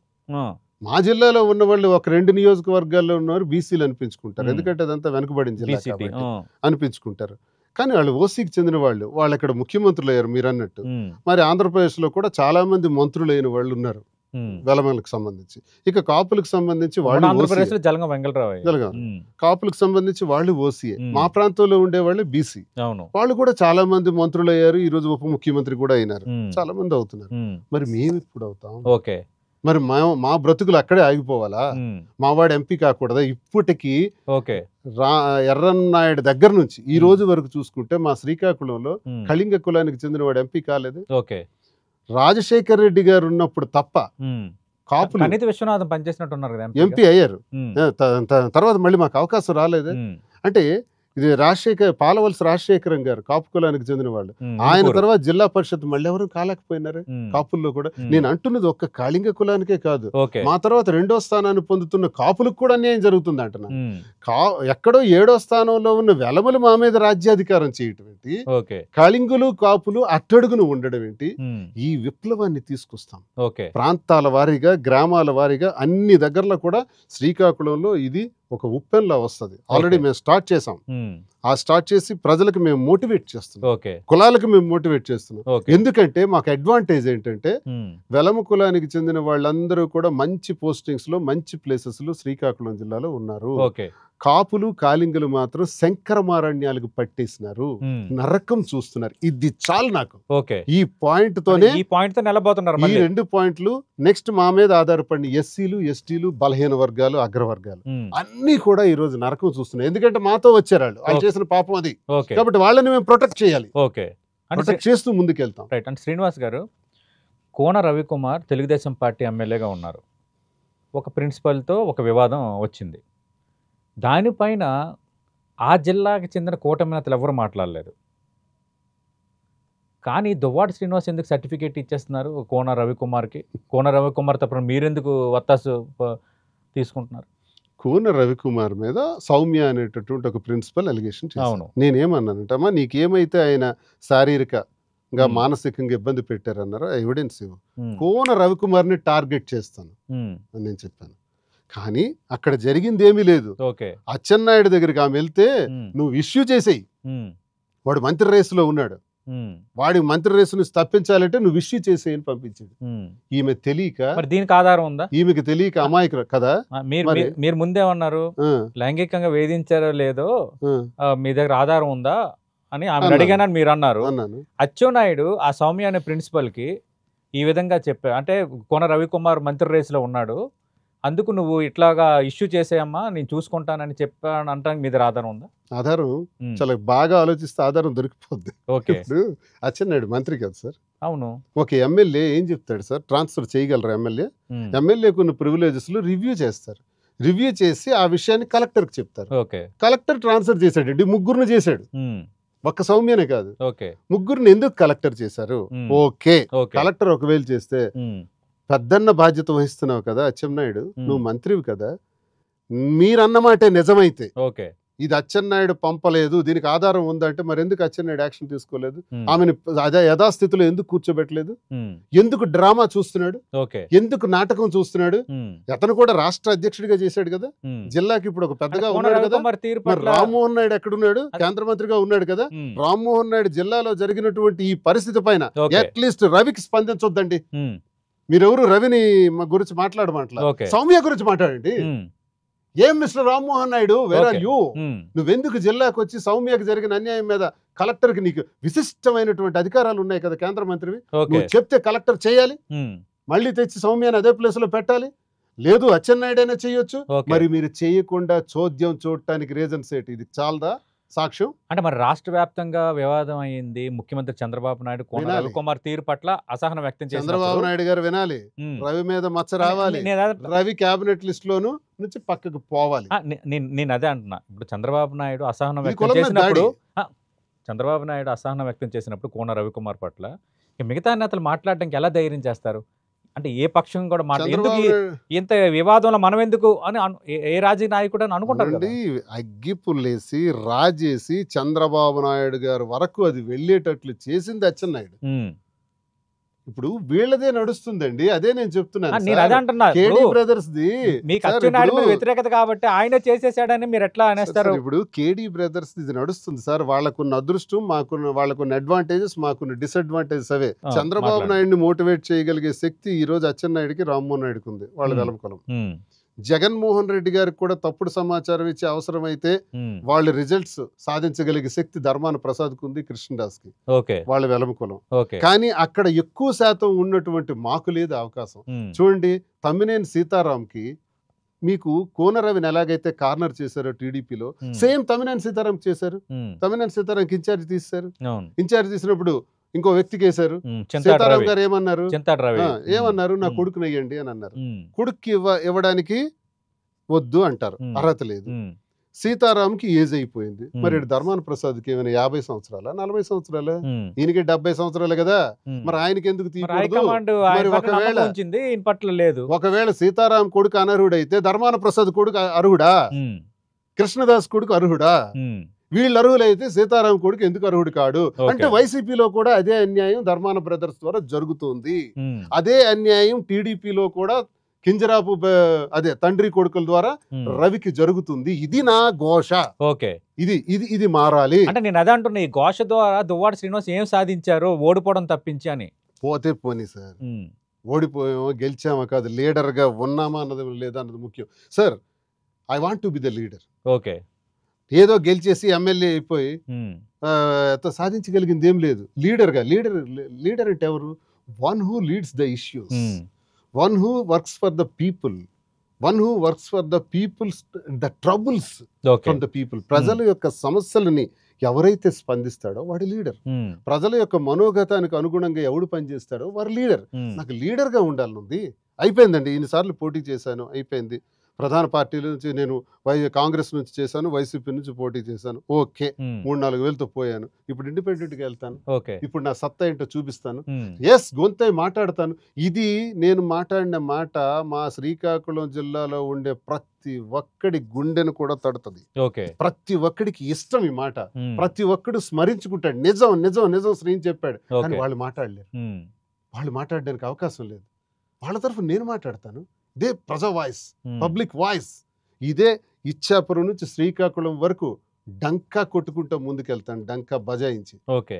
మా జిల్లాలో ఉన్న వాళ్ళు ఒక 2 నియోజకవర్గాల్లో ఉన్నవారు బీసీలు అనిపించుకుంటారు. ఎందుకంటే అదంతా వెనుకబడిన జిల్లా కాబట్టి అనిపించుకుంటారు. కానీ వాళ్ళు ఓసీకి చెందిన వాళ్ళు, వాళ్ళు ఇక్కడ ముఖ్యమంత్రులు అయ్యారు మీరు అన్నట్టు. మరి ఆంధ్రప్రదేశ్ లో కూడా చాలా మంది మంత్రులు అయిన వాళ్ళు ఉన్నారు వెలమలకు సంబంధించి. ఇక కాపులకు సంబంధించి వాళ్ళు కాపులకు సంబంధించి వాళ్ళు ఓసీఏ. మా ప్రాంతంలో ఉండే వాళ్ళు బీసీ, వాళ్ళు కూడా చాలా మంది మంత్రులు అయ్యారు. ఈ రోజు ఉప ముఖ్యమంత్రి కూడా అయినారు, చాలా మంది అవుతున్నారు. మరి మేము ఇప్పుడు అవుతాం? మరి మా బ్రతుకులు అక్కడే ఆగిపోవాలా? మా వాడు ఎంపీ కాకూడదా? ఇప్పటికీ ఎర్రన్నాయుడు దగ్గర నుంచి ఈ రోజు వరకు చూసుకుంటే మా శ్రీకాకుళంలో కళింగ కులానికి చెందిన వాడు ఎంపీ కాలేదు. రాజశేఖర్ రెడ్డి గారు ఉన్నప్పుడు తప్ప కాపులు విశ్వనాథం పనిచేసినట్టున్నారు కదా, ఎంపీ అయ్యారు. తర్వాత మళ్ళీ మాకు అవకాశం రాలేదు. అంటే ఇది పాలవలస రాజశేఖరం గారు కాపు కులానికి చెందిన వాళ్ళు. ఆయన తర్వాత జిల్లా పరిషత్ మళ్ళీ ఎవరు కాలేకపోయినారు కాపుల్లో కూడా. నేను అంటున్నది ఒక్క కాళింగ కులానికే కాదు, మా తర్వాత 2వ స్థానాన్ని పొందుతున్న కాపులకు కూడా అన్యాయం జరుగుతుంది అంటున్నా. ఎక్కడో 7వ స్థానంలో ఉన్న వెలమలు మా మీద రాజ్యాధికారం చేయటం ఏంటి? కాళింగులు కాపులు అట్టడుగును ఉండడం ఏంటి? ఈ విప్లవాన్ని తీసుకొస్తాం ప్రాంతాల వారీగా, గ్రామాల వారీగా, అన్ని దగ్గరలో కూడా. శ్రీకాకుళంలో ఇది ఒక ఉప్పెన్లా వస్తుంది. ఆల్రెడీ మేము స్టార్ట్ చేసాం. ఆ స్టార్ట్ చేసి ప్రజలకు మేము మోటివేట్ చేస్తున్నాం, కులాలకు మేము మోటివేట్ చేస్తున్నాం. ఎందుకంటే మాకు అడ్వాంటేజ్ ఏంటంటే వెలమ కులానికి చెందిన వాళ్ళందరూ కూడా మంచి పోస్టింగ్స్ లో, మంచి ప్లేసెస్ లో శ్రీకాకుళం జిల్లాలో ఉన్నారు. కాపులు కాళింగులు మాత్రం శంకరమారణ్యాలకు పట్టేసినారు, నరకం చూస్తున్నారు. ఇది చాలు నాకు. ఈ పాయింట్ తోనే ఈ 2 పాయింట్లు నెక్స్ట్ మా మీద ఆధారపడిన ఎస్సీలు, ఎస్టీలు, బలహీన వర్గాలు, అగ్రవర్గాలు అన్ని కూడా ఈ రోజు నరకం చూస్తున్నాయి. ఎందుకంటే మాతో వచ్చారు వాళ్ళు చేసిన పాపం అది. కాబట్టి వాళ్ళని మేము ప్రొటెక్ట్ చేయాలి, ప్రొటెక్ట్ చేస్తూ ముందుకెళ్తాం. అంటే శ్రీనివాస్ గారు, కోన రవికుమార్ తెలుగుదేశం పార్టీ ఎమ్మెల్యేగా ఉన్నారు. ఒక ప్రిన్సిపల్తో ఒక వివాదం వచ్చింది. దానిపైన ఆ జిల్లాకి చెందిన కూటమి నేతలు ఎవరు మాట్లాడలేదు. కానీ దువ్వాడ శ్రీనివాస్ ఎందుకు సర్టిఫికేట్ ఇచ్చేస్తున్నారు కోన రవికుమార్కి? కోన రవికుమార్ తప్ప మీరెందుకు వత్తాసు తీసుకుంటున్నారు? కోన రవికుమార్ మీద సౌమ్య అనేటటువంటి ఒక ప్రిన్సిపల్ అలిగేషన్ చేశాను. నేనేమన్నానంటమ్మా, నీకేమైతే ఆయన శారీరకంగా మానసికంగా ఇబ్బంది పెట్టారన్నారో ఎవిడెన్స్ ఇవ్వు, కోన రవికుమార్ని టార్గెట్ చేస్తాను అని నేను చెప్పాను. కానీ అక్కడ జరిగింది ఏమీ లేదు. అచ్చెన్నాయుడు దగ్గరికి ఆమె వెళ్తే నువ్వు ఇష్యూ చేసేయి, వాడు మంత్రి రేసులో ఉన్నాడు, వాడి మంత్రి రేసు నుంచి తప్పించాలంటే నువ్వు ఇష్యూ చేసేయని పంపించాడు. ఈమె తెలియక, దీనికి ఆధారం ఉందా? ఈమెకి తెలియక అమాయకులు కదా. మీరు ముందేమన్నారు, లైంగికంగా వేధించారో లేదో మీ దగ్గర ఆధారం ఉందా అని ఆమె అడిగానని మీరు అన్నారు. అచ్చెన్నాయుడు ఆ సౌమ్య అనే ప్రిన్సిపల్ కి ఈ విధంగా చెప్పారు. అంటే కోన రవికుమార్ మంత్రి రేసులో ఉన్నాడు, అందుకు నువ్వు ఇట్లాగా ఇష్యూ చేసేయమ్మా, నేను చూసుకుంటానని చెప్పాను అంటానికి మీద ఆధారం ఉందా? ఆధారం చాలా బాగా ఆలోచిస్తే ఆధారం దొరికిపోద్ది. ఇప్పుడు అచ్చెన్నాయుడు మంత్రి కదా సార్. అవును. ఒక ఎమ్మెల్యే ఏం చెప్తాడు సార్, ట్రాన్స్ఫర్ చేయగలరా ఎమ్మెల్యే? ఎమ్మెల్యేకు ఉన్న ప్రివిలేజెస్ లో రివ్యూ చేస్తారు. రివ్యూ చేసి ఆ విషయాన్ని కలెక్టర్కి చెప్తారు. కలెక్టర్ ట్రాన్స్ఫర్ చేశాడు, 3 చేశాడు, ఒక్క సౌమ్యనే కాదు, 3 ఎందుకు కలెక్టర్ చేశారు? ఓకే, కలెక్టర్ ఒకవేళ చేస్తే పెద్దన్న బాధ్యత వహిస్తున్నావు కదా అచ్చెన్నాయుడు, నువ్వు మంత్రివి కదా, మీరన్నమాటే నిజమైతే ఇది అచ్చెన్నాయుడు పంపలేదు, దీనికి ఆధారం ఉందంటే మరి ఎందుకు అచ్చెన్నాయుడు యాక్షన్ తీసుకోలేదు? ఆమెను యథాస్థితిలో ఎందుకు కూర్చోబెట్టలేదు? ఎందుకు డ్రామా చూస్తున్నాడు? ఎందుకు నాటకం చూస్తున్నాడు? అతను కూడా రాష్ట్ర అధ్యక్షుడిగా చేశాడు కదా, జిల్లాకి ఇప్పుడు ఒక పెద్దగా ఉన్నాడు కదా. మరి రామ్మోహన్ నాయుడు ఎక్కడున్నాడు? కేంద్ర మంత్రిగా ఉన్నాడు కదా. రామ్మోహన్ నాయుడు జిల్లాలో జరిగినటువంటి ఈ పరిస్థితి పైన అట్లీస్ట్ రవికి స్పందించొద్దండి. మీరెవరు రవిని గురించి మాట్లాడమంటలా, సౌమ్య గురించి మాట్లాడండి. ఏం mister Rammohan Naidu, where are you? నువ్వెందుకు జిల్లాకు వచ్చి సౌమ్యకు జరిగిన అన్యాయం మీద కలెక్టర్కి నీకు విశిష్టమైనటువంటి అధికారాలు ఉన్నాయి కదా, కేంద్ర మంత్రివి, నువ్వు చెప్తే కలెక్టర్ చేయాలి, మళ్ళీ తెచ్చి సౌమ్యాన్ని అదే ప్లేస్ లో పెట్టాలి. లేదు అచ్చెన్నాయుడు అయినా చేయొచ్చు, మరి మీరు చేయకుండా చోద్యం చూడటానికి రీజన్స్ ఏంటి? ఇది చాలదా? సాక్ష్యం. అంటే మరి రాష్ట్ర వ్యాప్తంగా వివాదం అయింది. ముఖ్యమంత్రి చంద్రబాబు నాయుడు కోన వినాలి. రవికుమార్ తీరు పట్ల అసహనం వ్యక్తం చంద్రబాబు చేసినప్పుడు నాయుడు గారు వినాలి, ఉమ్, రవి మీద మచ్చ రావాలి, నేను అదే- రవి క్యాబినెట్ లిస్ట్ లోను నుంచి పక్కకు పోవాలి. నేను అదే అంటున్నా. ఇప్పుడు చంద్రబాబు నాయుడు అసహనం ఇది వ్యక్తం కులం మీద చేసినప్పుడు దాడి. చంద్రబాబు నాయుడు అసహనం వ్యక్తం చేసినప్పుడు కోన రవికుమార్ పట్ల ఇక మిగతా నేతలు మాట్లాడడానికి ఎలా ధైర్యం చేస్తారు? అంటే ఏ పక్షం కూడా ఎందుకు చంద్రబాబు ఇంత వివాదంలో మనం ఎందుకు అని ఏ రాజకీయ నాయకుడు అని అనుకుంటారు కదా. నాయుడు అగ్గిపుల్లేసి రాజేసి చంద్రబాబు నాయుడు గారు వరకు అది వెళ్ళేటట్లు చేసింది అచ్చెన్నాయుడు. ఉమ్. ఇప్పుడు వీళ్ళదే నడుస్తుందండి, అదే నేను చెప్తున్నాను. నేను అదే అంటున్నా. కేడీ ఇప్పుడు బ్రదర్స్ ది మీకు సార్, అచ్చెన్నాయుడు మీద ఇప్పుడు- వ్యతిరేకత కాబట్టి ఆయన చేసేసాడని మీరు ఎట్లా అనేస్తారు? సార్, ఇప్పుడు కేడీ బ్రదర్స్ ఇది నడుస్తుంది సార్. వాళ్ళకున్న అదృష్టం, వాళ్ళకున్న అడ్వాంటేజెస్, మాకున్న డిసడ్వాంటేజెస్ అవే. చంద్రబాబు మాట్లాడండి. నాయుడిని మోటివేట్ చేయగలిగే శక్తి ఈ రోజు అచ్చెన్నాయుడికి, రామ్మోహన్ నాయుడుకి ఉంది. వాళ్ళ Hmm. వెలంకొలం. ఉమ్, జగన్మోహన్ రెడ్డి గారికి కూడా తప్పుడు సమాచారం ఇచ్చే అవసరమైతే ఉమ్, వాళ్ళు రిజల్ట్స్ సాధించగలిగే శక్తి ధర్మాన ప్రసాద్కి ఉంది, కృష్ణదాస్కి. ఓకే వాళ్ళ వెలంకొలం. ఓకే కానీ అక్కడ ఎక్కువ శాతం ఉన్నటువంటి మాకు లేదు అవకాశం. ఉమ్, చూడండి, తమ్మినేని సీతారాంకి మీకు కోనరవిని ఎలాగైతే కార్నర్ చేశారో టీడీపీలో, ఉమ్, సేమ్ తమ్మినేని సీతారాం చేశారు. ఉమ్, తమ్మినేని సీతారాంకి ఇన్ఛార్జ్ తీశారు. అవును. ఇన్ఛార్జ్ తీసినప్పుడు ఇంకో వ్యక్తికి వేశారు. చింతాడు సీతారాం రవి గారు ఏమన్నారు? చింతాడు రవి ఏమన్నారు? నా ఉమ్. కొడుకుని అయ్యండి అని అన్నారు. ఉమ్, కొడుక్కి ఇవ్వడానికి వద్దు అంటారు, ఉమ్. అర్హత లేదు. ఉమ్, సీతారాంకి ఏజ్ అయిపోయింది. ఉమ్. మరి ధర్మాన ప్రసాద్కి ఏమైనా 50 సంవత్సరాల 40 సంవత్సరాల? ఉమ్, ఈయనకి 70 సంవత్సరాలే కదా. ఉమ్. మరి ఆయనకి ఎందుకు మరి తీయకూడదు? హైకమాండ్ ఆయన మరి పట్ల ఒకవేళ- నమ్మకం ఉంచింది, ఈయన పట్ల లేదు. ఒకవేళ సీతారాం కొడుకు అనర్హుడైతే ధర్మాన ప్రసాద్ కొడుకు అర్హుడా? ఉమ్, కృష్ణదాస్ కొడుకు అర్హుడా? ఉమ్, వీళ్ళు అర్హులైతే సీతారాం కొడుకు ఎందుకు అర్హుడు కాడు? ఓకే. అంటే వైసీపీలో కూడా అదే అన్యాయం ధర్మాన బ్రదర్స్ ద్వారా జరుగుతుంది. ఉమ్, అదే అన్యాయం టీడీపీలో కూడా కింజరాపు అదే తండ్రి కొడుకుల ద్వారా ఉమ్. రవికి జరుగుతుంది. ఇది నా ఘోష. ఓకే. ఇది ఇది ఇది మారాలి. అంటే నేను అదే అంటున్నా, ఈ ఘోష ద్వారా దువ్వాడ శ్రీనివాస్ ఏం సాధించారు ఓడిపోవడం తప్పించి అని. పోతే పోనీ సార్, ఉమ్, ఓడిపోయామో గెలిచామా కాదు, లీడర్గా ఉన్నామా అన్నది లేదా అన్నది ముఖ్యం. Sir, I want to be the leader. Okay. ఏదో గెలిచేసి ఎమ్మెల్యే అయిపోయి ఉమ్, సాధించగలిగింది ఏం లేదు. లీడర్ అంటే ఎవరు? One who leads the issues, um, one who works for the people, one who works for the peoples, the troubles okay. From the people. ప్రజల యొక్క సమస్యలని ఎవరైతే స్పందిస్తాడో వాడి లీడర్. ఉమ్, ప్రజల యొక్క మనోగతానికి అనుగుణంగా ఎవడు పనిచేస్తాడో వారు లీడర్. ఉమ్, నాకు లీడర్గా ఉండాలనుంది. అయిపోయిందండి, ఇన్నిసార్లు పోటీ చేశాను, అయిపోయింది. ప్రధాన పార్టీల నుంచి నేను కాంగ్రెస్ నుంచి చేశాను, వైసీపీ నుంచి పోటీ చేశాను, ఓకే, ఉమ్, 3-4 వేలతో పోయాను. ఇప్పుడు ఇండిపెండెంట్గా వెళ్తాను, ఓకే. ఇప్పుడు నా సత్తా ఏంటో చూపిస్తాను. ఉమ్, ఎస్, గొంతై మాట్లాడతాను. ఇది నేను మాట్లాడిన మాట మా శ్రీకాకుళం జిల్లాలో ఉండే ప్రతి ఒక్కడి గుండెను కూడా తడుతుంది. ఓకే. ప్రతి ఒక్కడికి ఇష్టం ఈ మాట. ఉమ్, ప్రతి ఒక్కడు స్మరించుకుంటాడు. నిజం నిజం నిజం శ్రీని చెప్పాడు. కానీ ఓకే. వాళ్ళు మాట్లాడలేరు. ఉమ్, వాళ్ళు మాట్లాడడానికి అవకాశం లేదు. వాళ్ళ తరఫు నేను మాట్లాడతాను. ఇదే ప్రజా వాయిస్, ఉమ్, పబ్లిక్ వాయిస్. ఇదే ఇచ్చాపురం నుంచి శ్రీకాకుళం వరకు డంకా కొట్టుకుంటూ ముందుకెళ్తాను, డంకా బజాయించి. ఓకే.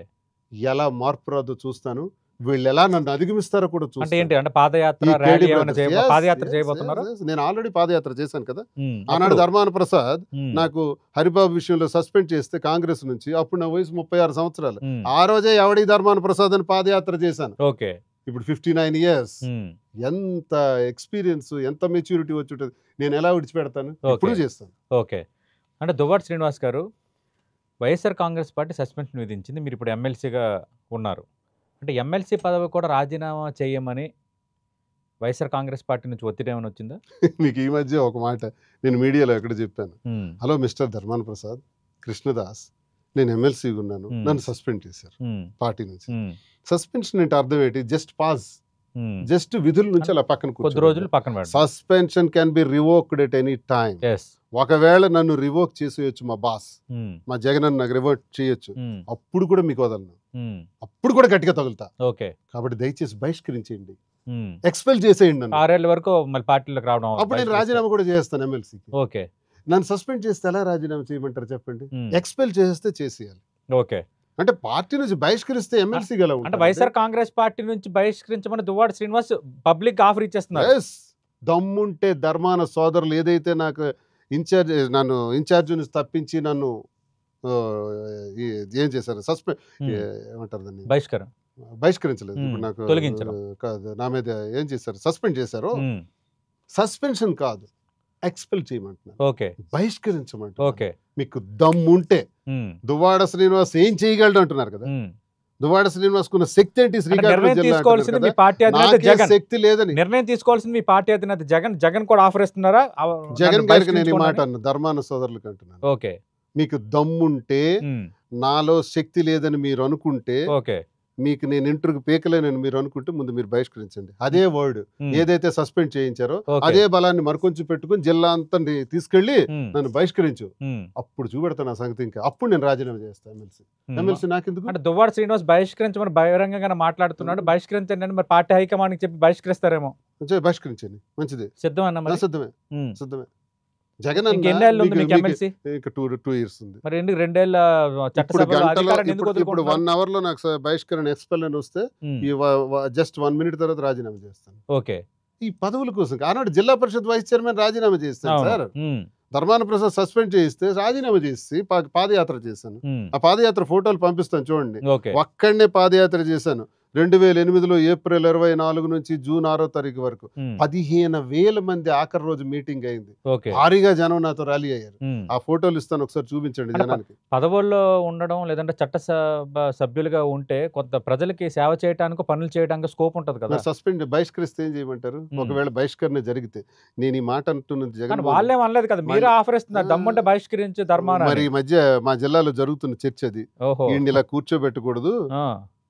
ఎలా మార్పు రాదో చూస్తాను, వీళ్ళు ఎలా నన్ను అధిగమిస్తారో కూడా అంటే చూస్తాను. ఏంటి, అంటే పాదయాత్ర ఈ ర్యాలీ KD ఏమైనా brothers. Yes, పాదయాత్ర yes, చేయబోతున్నారా? yes, yes. నేను ఆల్రెడీ పాదయాత్ర చేశాను కదా. ఉమ్, ఆనాడు అప్పుడు- ధర్మాన ప్రసాద్ ఉమ్, నాకు హరిబాబు విషయంలో సస్పెండ్ చేస్తే కాంగ్రెస్ నుంచి, అప్పుడు నా వయసు 36 సంవత్సరాలు. ఉమ్, ఆ రోజే ఎవడి ధర్మాన ప్రసాద్ అని పాదయాత్ర చేశాను. ఓకే. ఇప్పుడు 59 years. ఉమ్, ఎంత ఎక్స్పీరియన్స్, ఎంత మెచ్యూరిటీ వచ్చి ఉంటుంది. నేను ఎలా విడిచిపెడతాను? Okay. ఇప్పుడు చేస్తాను. ఓకే. అంటే దువ్వాడ శ్రీనివాస్ గారు, వైఎస్ఆర్ కాంగ్రెస్ పార్టీ సస్పెన్షన్ విధించింది, మీరు ఇప్పుడు ఎమ్మెల్సీగా ఉన్నారు. అంటే ఎమ్మెల్సీ పదవి కూడా రాజీనామా చేయమని వైఎస్ఆర్ కాంగ్రెస్ పార్టీ నుంచి ఒత్తిడి ఏమైనా వచ్చిందా? మీకు ఈ మధ్య ఒక మాట నేను మీడియాలో ఎక్కడ చెప్పాను. ఉమ్, హలో మిస్టర్ ధర్మాన ప్రసాద్, కృష్ణదాస్, నేను ఎమ్మెల్సీగా ఉన్నాను, Hmm. నన్ను సస్పెండ్ చేశారు ఉమ్, పార్టీ నుంచి. ఉమ్, సస్పెన్షన్ అంటే అర్థం ఏంటి? జస్ట్ పాజ్, ఉమ్. జస్ట్ విధుల నుంచి అలా పక్కన కొద్ది రోజులు పక్కన పెడతాం. Suspension can be revoked at any time. Yes. ఒకవేళ నన్ను రివోక్ చేసేయచ్చు మా బాస్, మా జగన్ అన్న నాకు రివోక్ చేయొచ్చు. అప్పుడు కూడా మీకు వదలను, అప్పుడు కూడా గట్టిగా తగులుతా. ఓకే. కాబట్టి దయచేసి బహిష్కరించేయండి, ఉమ్. ఎక్స్పెల్ చేసేయండి నన్ను. 6 ఏళ్ల వరకు మళ్ళీ పార్టీలోకి రావడం అప్పుడు నేను రాజీనామా కూడా చేస్తాను ఎమ్మెల్సీకి. ఓకే. నన్ను సస్పెండ్ చేస్తే ఎలా రాజీనామా చేయమంటారు చెప్పండి? ఉమ్. ఎక్స్పెల్ చేస్తే చేసేయాలి. ఓకే. అంటే పార్టీ నుంచి బహిష్కరిస్తే ఎమ్మెల్సీ గల అంటే వైఎస్ఆర్ కాంగ్రెస్ పార్టీ నుంచి బహిష్కరించమని దువ్వాడ శ్రీనివాస్ పబ్లిక్ ఆఫర్ ఇచ్చేస్తున్నారు. దమ్ముంటే ధర్మాన సోదరులు ఏదైతే నాకు నన్ను ఇన్ఛార్జ్ నుంచి తప్పించి నన్ను ఏం చేశారు, ఏమంటారు దాన్ని, బహిష్కరించలేదు. ఇప్పుడు నాకు తొలగించడం కాదు, నా మీద ఏం చేశారు, సస్పెండ్ చేశారు. ఉమ్. సస్పెన్షన్ కాదు, ఎక్స్పెల్ చేయమంటున్నాను, ఓకే బహిష్కరించమంటున్నాను. ఓకే మీకు దమ్ముంటే దువ్వాడ శ్రీనివాస్ ఏం చేయగలడు అంటున్నారు కదా. దువ్వాడ శ్రీనివాస్ కున్న శక్తి ఏంటి? శ్రీకాకుళం నిర్ణయం జిల్లా తీసుకోవాల్సింది అంటున్నారు మీ కదా. పార్టీ అధినేత నాకే జగన్. శక్తి లేదని నిర్ణయం తీసుకోవాల్సింది మీ పార్టీ అధినేత జగన్. జగన్ కూడా ఆఫర్ ఇస్తున్నారా? జగన్ గారికి నేను ఈ మాట అన్న ధర్మాన సోదరులకు అంటున్నాను. ఓకే మీకు దమ్ముంటే, నాలో శక్తి లేదని మీరు అనుకుంటే, ఓకే మీకు నేను ఇంటర్వ్యూకి పీకలేనని మీరు అనుకుంటే ముందు మీరు బహిష్కరించండి. అదే వర్డ్ ఏదైతే సస్పెండ్ చేయించారో అదే బలాన్ని మరికొంచెం పెట్టుకుని జిల్లా అంతా తీసుకెళ్లి నన్ను బహిష్కరించు, అప్పుడు చూపెడతాను ఆ సంగతి. ఇంకా అప్పుడు నేను రాజీనామా చేస్తాను. ఎమ్మెల్సీ నాకెందుకు? అంటే దువ్వాడ శ్రీనివాస్ బహిష్కరించమని బహిరంగంగా మాట్లాడుతున్నాడు. బహిష్కరించండి అని మరి పార్టీ హైకమాండ్కి చెప్పి బహిష్కరిస్తారేమో. బహిష్కరించండి, మంచిది, సిద్ధమేనా మరి? సిద్ధమే, సిద్ధమే. జగన్ ఎన్నేళ్ళు ఉంది మీకు ఎమ్మెల్సీ? ఇంకా 2 years ఉంది. మరి ఎందుకు 2 ఏళ్ళ చట్టసభలో అధికారాన్ని ఎందుకు ఇప్పుడు వదులుకుంటున్నారు? 1 hour లో నాకు బహిష్కరణ ఎక్స్పెల్ అని వస్తే ఈ జస్ట్ 1 minute తర్వాత రాజీనామా చేస్తాను. ఓకే ఈ పదవుల కోసం. ఆనాడు జిల్లా పరిషత్ వైస్ చైర్మన్ రాజీనామా చేస్తాను సార్. ధర్మాన ప్రసాద్ సస్పెండ్ చేస్తే రాజీనామా చేసి పాదయాత్ర చేశాను. ఆ పాదయాత్ర ఫోటోలు పంపిస్తాను చూడండి. ఒక్కడనే పాదయాత్ర చేశాను. 2008లో ఏప్రిల్ 24 నుంచి జూన్ 6వ తారీఖు వరకు 15,000 మంది ఆఖరి రోజు మీటింగ్ అయింది. భారీగా జనం నాతో ర్యాలీ అయ్యారు. ఆ ఫోటోలు ఇస్తాను, ఒకసారి చూపించండి జనానికి. పదవుల్లో ఉండడం లేదంటే చట్టసభ సభ్యులుగా ఉంటే కొంత ప్రజలకి సేవ చేయడానికి, పనులు చేయడానికి స్కోప్ ఉంటది కదా. సస్పెండ్ బహిష్కరిస్తే ఏం చేయమంటారు? ఒకవేళ బహిష్కరణ జరిగితే నేను ఈ మాట అంటున్నది జగన్. వాళ్ళే అనలేదు కదా, మీరు ఆఫర్ ఇస్తున్నారు దమ్ముంటే బహిష్కరించి ధర్మాన. మరి ఈ మధ్య మా జిల్లాలో జరుగుతున్న చర్చ అది. వీడిని ఇలా కూర్చోబెట్టకూడదు,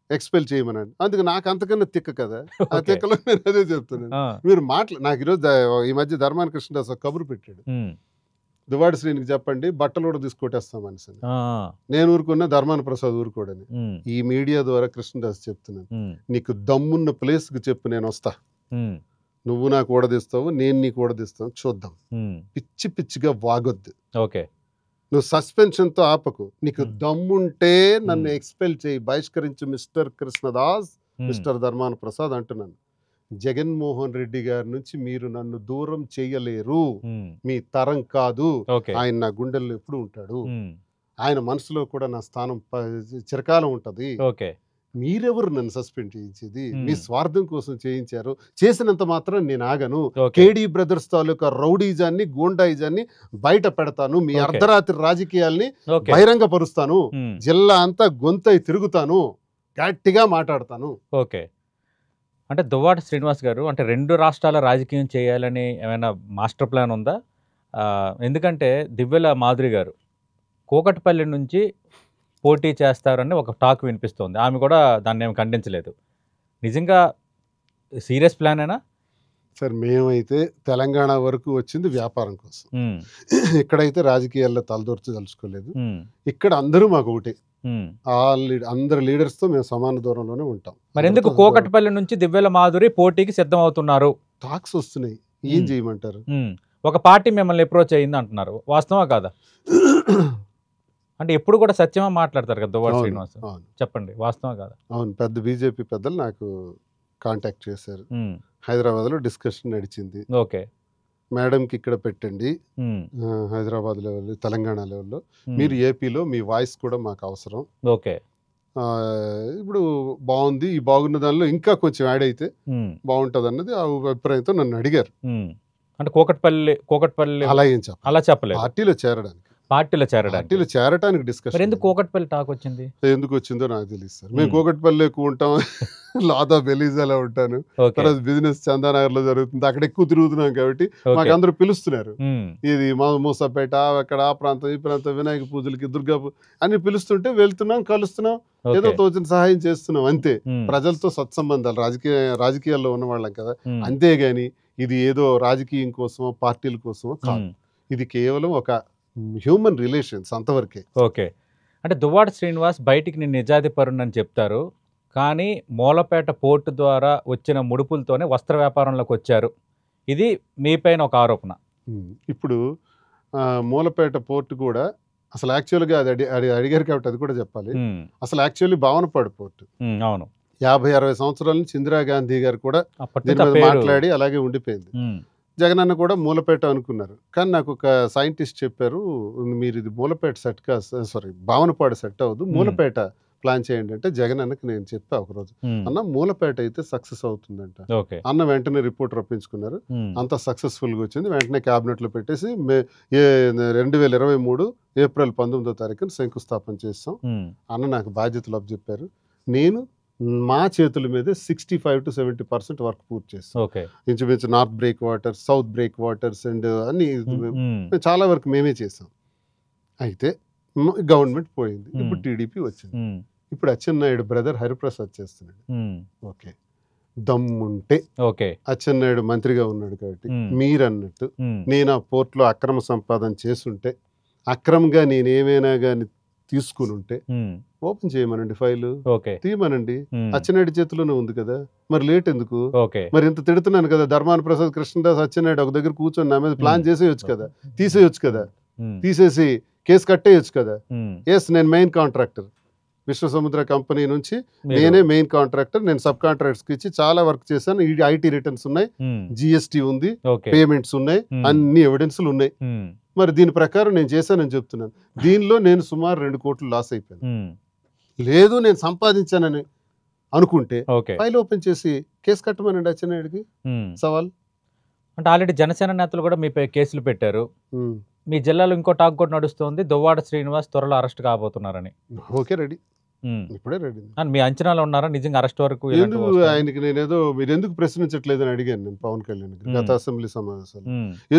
ఎక్స్పెల్ చేయమనండి. అందుకు నాకు అంతకన్నా తిక్క కదా. ఆ తిక్కలో నేను అదే చెప్తున్నాను. మీరు నాకు ఈరోజు ఈ మధ్య ధర్మాన కృష్ణదాస్ కబురు పెట్టాడు, దువ్వాడ శ్రీనికి చెప్పండి బట్టలు కూడా తీసుకొట్టేస్తామని. నేను ఊరుకున్నా, ధర్మాన ప్రసాద్ ఊరుకోడని. ఈ మీడియా ద్వారా కృష్ణదాస్ చెప్తున్నాను, నీకు దమ్మున్న ప్లేస్ కు చెప్పు, నేను వస్తా. నువ్వు నాకు ఓడదీస్తావు, నేను నీకు ఓడదీస్తావు, చూద్దాం. పిచ్చి పిచ్చిగా వాగొద్దు. ఓకే, నువ్వు సస్పెన్షన్తో ఆపకు. నీకు దమ్ముంటే నన్ను ఎక్స్పెల్ చేయి, బహిష్కరించు మిస్టర్ కృష్ణదాస్, మిస్టర్ ధర్మాన ప్రసాద్ అంటున్నాను. జగన్మోహన్ రెడ్డి గారి నుంచి మీరు నన్ను దూరం చేయలేరు. మీ తరం కాదు. ఆయన నా గుండెల్లో ఎప్పుడు ఉంటాడు. ఆయన మనసులో కూడా నా స్థానం చిరకాలం ఉంటది. మీరెవరు నన్ను సస్పెండ్ చేయించేది? మీ స్వార్థం కోసం చేయించారు. చేసినంత మాత్రం నేను ఆగను. కేడీ బ్రదర్స్ తాలూకా రౌడీజాన్ని, గూండాయిజాన్ని బయట పెడతాను. మీ అర్ధరాత్రి రాజకీయాల్ని బహిరంగపరుస్తాను. జిల్లా అంతా గొంతై తిరుగుతాను, గట్టిగా మాట్లాడతాను. ఓకే, అంటే దువ్వాడ శ్రీనివాస్ గారు అంటే 2 రాష్ట్రాల రాజకీయం చేయాలని ఏమైనా మాస్టర్ ప్లాన్ ఉందా? ఎందుకంటే దివ్యల మాధురి గారు కూకట్పల్లి నుంచి పోటీ చేస్తారని ఒక టాక్ వినిపిస్తోంది. ఆమె కూడా దాన్ని ఏమి ఖండించలేదు. నిజంగా సీరియస్ ప్లాన్ అయినా? సార్, మేమైతే తెలంగాణ వరకు వచ్చింది వ్యాపారం కోసం. ఇక్కడైతే రాజకీయాల్లో తలదూర్చదలుచుకోలేదు. ఇక్కడ అందరూ మాకు ఒకటి. అందరు లీడర్స్ తో మేము సమాన దూరంలోనే ఉంటాం. మరి ఎందుకు కూకట్పల్లి నుంచి దివ్యల మాధురి పోటీకి సిద్ధం అవుతున్నారు? టాక్స్ వస్తున్నాయి, ఏం చేయమంటారు? ఒక పార్టీ మిమ్మల్ని అప్రోచ్ అయ్యింది అంటున్నారు, వాస్తవా కాదా? అంటే ఎప్పుడు కూడా సత్యమా మాట్లాడతారు కదా దువ్వాడ శ్రీనివాస్, చెప్పండి వాస్తవం కాదా? అవును, పెద్ద బీజేపీ పెద్దలు నాకు కాంటాక్ట్ చేశారు. హైదరాబాద్లో డిస్కషన్ నడిచింది. ఓకే, మేడంకి ఇక్కడ పెట్టండి, హైదరాబాద్ లెవెల్, తెలంగాణ లెవెల్లో మీరు ఏపీలో మీ వాయిస్ కూడా మాకు అవసరం. ఓకే, ఇప్పుడు బాగుంది, ఈ బాగున్న దానిలో ఇంకా కొంచెం యాడ్ అయితే బాగుంటుంది అన్నది ఆ అభిప్రాయంతో నన్ను అడిగారు. అంటే కూకట్పల్లి అలా ఏం చెప్పాలి, అలా చెప్పలేదు. పార్టీలో చేరడానికి డిస్కషన్. ఎందుకు కూకట్పల్లి టాక్ వచ్చింది? ఎందుకు వచ్చిందో నాకు తెలియదు సార్. మేము కూకట్పల్లి ఎక్కువ ఉంటాం, లాదా బెలీజాలో ఉంటాను, తర్వాత బిజినెస్ చందానగర్ లో జరుగుతుంది, అక్కడ ఎక్కువ తిరుగుతున్నాం కాబట్టి మాకు అందరూ పిలుస్తున్నారు. ఇది మూసాపేట, అక్కడ ఆ ప్రాంతం, ఈ ప్రాంతం, వినాయక పూజలకి, దుర్గా అన్ని పిలుస్తుంటే వెళ్తున్నాం, కలుస్తున్నాం, ఏదో తోచిన సహాయం చేస్తున్నాం అంతే. ప్రజలతో సత్సంబంధాలు, రాజకీయాల్లో ఉన్న వాళ్ళం కదా, అంతేగాని ఇది ఏదో రాజకీయం కోసమో పార్టీల కోసమో కాదు. ఇది కేవలం ఒక హ్యూమన్ రిలేషన్స్ అంతవరకే. ఓకే, అంటే దువ్వాడ శ్రీనివాస్ బయటికి నేను నిజాయితీ పరుణని చెప్తారు, కానీ మూలపేట పోర్టు ద్వారా వచ్చిన ముడుపులతోనే వస్త్ర వ్యాపారంలోకి వచ్చారు. ఇది మీపైన ఒక ఆరోపణ. ఇప్పుడు మూలపేట పోర్టు కూడా అసలు యాక్చువల్గా అది అడిగారు కాబట్టి అది కూడా చెప్పాలి. అసలు యాక్చువల్లీ భావనపాడు పోర్టు. అవును, 50-60 సంవత్సరాల నుంచి ఇందిరాగాంధీ గారు కూడా మాట్లాడి అలాగే ఉండిపోయింది. జగనన్న కూడా మూలపేట అనుకున్నారు. కానీ నాకు ఒక సైంటిస్ట్ చెప్పారు, మీరు ఇది మూలపేట సెట్ కాదు, సారీ భావనపాడు సెట్ అవ్వదు, మూలపేట ప్లాన్ చేయండి అంటే జగన్ అన్నకి నేను చెప్పా ఒకరోజు, అన్న మూలపేట అయితే సక్సెస్ అవుతుందంట. ఓకే. అన్న వెంటనే రిపోర్ట్ రప్పించుకున్నారు, అంత సక్సెస్ఫుల్గా వచ్చింది. వెంటనే క్యాబినెట్లో పెట్టేసి 2023 ఏప్రిల్ 19వ తారీఖున శంకుస్థాపన చేస్తాం. అన్న నాకు బాధ్యతలు అప్పచెప్పారు. నేను మా చేతుల మీదే 65 to 70% వర్క్ పూర్తి చేస్తాం. ఓకే. ఇంచుమించు north break waters, south break waters and అన్ని చాలా వరకు మేమే చేసాం. అయితే గవర్నమెంట్ పోయింది, ఇప్పుడు టీడీపీ వచ్చింది. ఇప్పుడు అచ్చెన్నాయుడు బ్రదర్ హరిప్రసాద్ చేస్తున్నాడు. ఓకే, దమ్ముంటే ఓకే, అచ్చెన్నాయుడు మంత్రిగా ఉన్నాడు కాబట్టి మీరన్నట్టు నేను ఆ పోర్ట్లో అక్రమ సంపాదన చేస్తుంటే, అక్రమంగా నేనేమైనా కానీ తీసుకుని ఉంటే ఓపెన్ చేయమనండి, ఫైలు తీయమనండి. అచ్చెన్నాయుడు చేతిలోనే ఉంది కదా, మరి లేట్ ఎందుకు? మరి ఇంత తిడుతున్నాను కదా, ధర్మాన ప్రసాద్ కృష్ణదాస్ అచ్చెన్నాయుడు ఒక దగ్గర కూర్చొని నా మీద ప్లాన్ చేసేయచ్చు కదా, తీసేయచ్చు కదా, తీసేసి కేసు కట్టేయచ్చు కదా. ఎస్, నేను మెయిన్ కాంట్రాక్టర్, విశ్వసముద్ర కంపెనీ నుంచి నేనే మెయిన్ కాంట్రాక్టర్. నేను సబ్ కాంట్రాక్టర్స్కి ఇచ్చి చాలా వర్క్ చేశాను. ఐటీ రిటర్న్స్ ఉన్నాయి, జిఎస్టీ ఉంది, పేమెంట్స్ ఉన్నాయి, అన్ని ఎవిడెన్స్లు ఉన్నాయి. మరి దీని ప్రకారం నేను చేశానని చెప్తున్నాను. దీనిలో నేను సుమారు 2 కోట్లు లాస్ అయిపోయాను. లేదు నేను సంపాదించానని అనుకుంటే ఫైల్ ఓపెన్ చేసి కేసు కట్టమనండి అచ్చెన్నాయుడికి. సవాల్ అంటే ఆల్రెడీ జనసేన నేతలు కూడా మీపై కేసులు పెట్టారు. మీ జిల్లాలో ఇంకో టాక్ కూడా నడుస్తుంది, దువ్వాడ శ్రీనివాస్ త్వరలో అరెస్ట్ కాబోతున్నారని. ఓకే, రెడీ, ఇప్పుడే రెడీ. మీ అంచనాలు ఉన్నారా నిజంగా అరెస్ట్ వరకు? ఎందుకు ఆయనకి నేనేదో మీరు ఎందుకు ప్రశ్నించట్లేదని అడిగాను నేను పవన్ కళ్యాణ్ గత అసెంబ్లీ సమావేశాలు.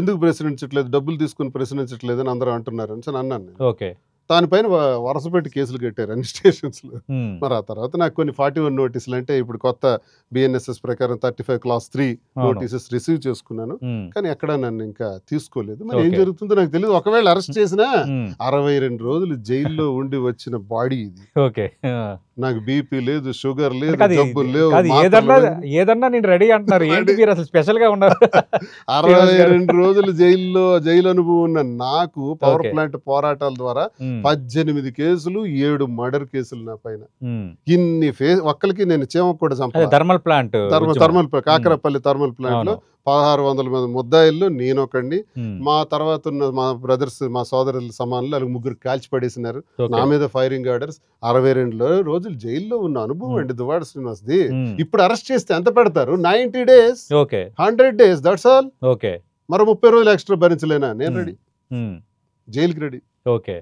ఎందుకు ప్రశ్నించట్లేదు, డబ్బులు తీసుకుని ప్రశ్నించట్లేదని అందరూ అంటున్నారు అని అన్నాను నేను. ఓకే, దానిపైన వరుస పెట్టి కేసులు కట్టారు అన్ని స్టేషన్స్లో. మరి ఆ తర్వాత నాకు కొన్ని 41 నోటీసులు, అంటే ఇప్పుడు కొత్త BNSS ప్రకారం 35 Clause 3 నోటీసెస్ రిసీవ్ చేసుకున్నాను. కానీ ఎక్కడా నన్ను ఇంకా తీసుకోలేదు. మరి ఏం జరుగుతుందో నాకు తెలియదు. ఒకవేళ అరెస్ట్ చేసినా 62 రోజులు జైల్లో ఉండి వచ్చిన బాడీ ఇది. ఓకే, నాకు బీపీ లేదు, షుగర్ లేదు, జబ్బులు లేవు, ఏదన్నా నేను రెడీ అంటున్నారు. ఏంటి మీరు అసలు స్పెషల్ గా ఉన్నారు? 62 రోజులు జైలు అనుభవం ఉన్న నాకు పవర్ ప్లాంట్ పోరాటాల ద్వారా 18 కేసులు, 7 మర్డర్ కేసులు నా పైన. ఇన్ని ఒక్కరికి నేను చీమ కూడా చంపాను. Thermal plant, Kakarapalli thermal plant లో 1600 మంది ముద్దాయిల్లో నేను ఒకడిని. మా తర్వాత ఉన్న మా బ్రదర్స్, మా సోదరుల సమానులు 3 కాల్చి పడేసినారు. నా మీద ఫైరింగ్ ఆర్డర్స్. 62 రోజులు జైల్లో ఉన్న అనుభవం అండి దువ్వాడ శ్రీనివాస్ ది. ఇప్పుడు అరెస్ట్ చేస్తే ఎంత పెడతారు? 90 days, 100 days, దట్స్ ఆల్. మరో 30 రోజులు ఎక్స్ట్రా భరించలేనా? నేను రెడీ, జైలుకి రెడీ. ఓకే,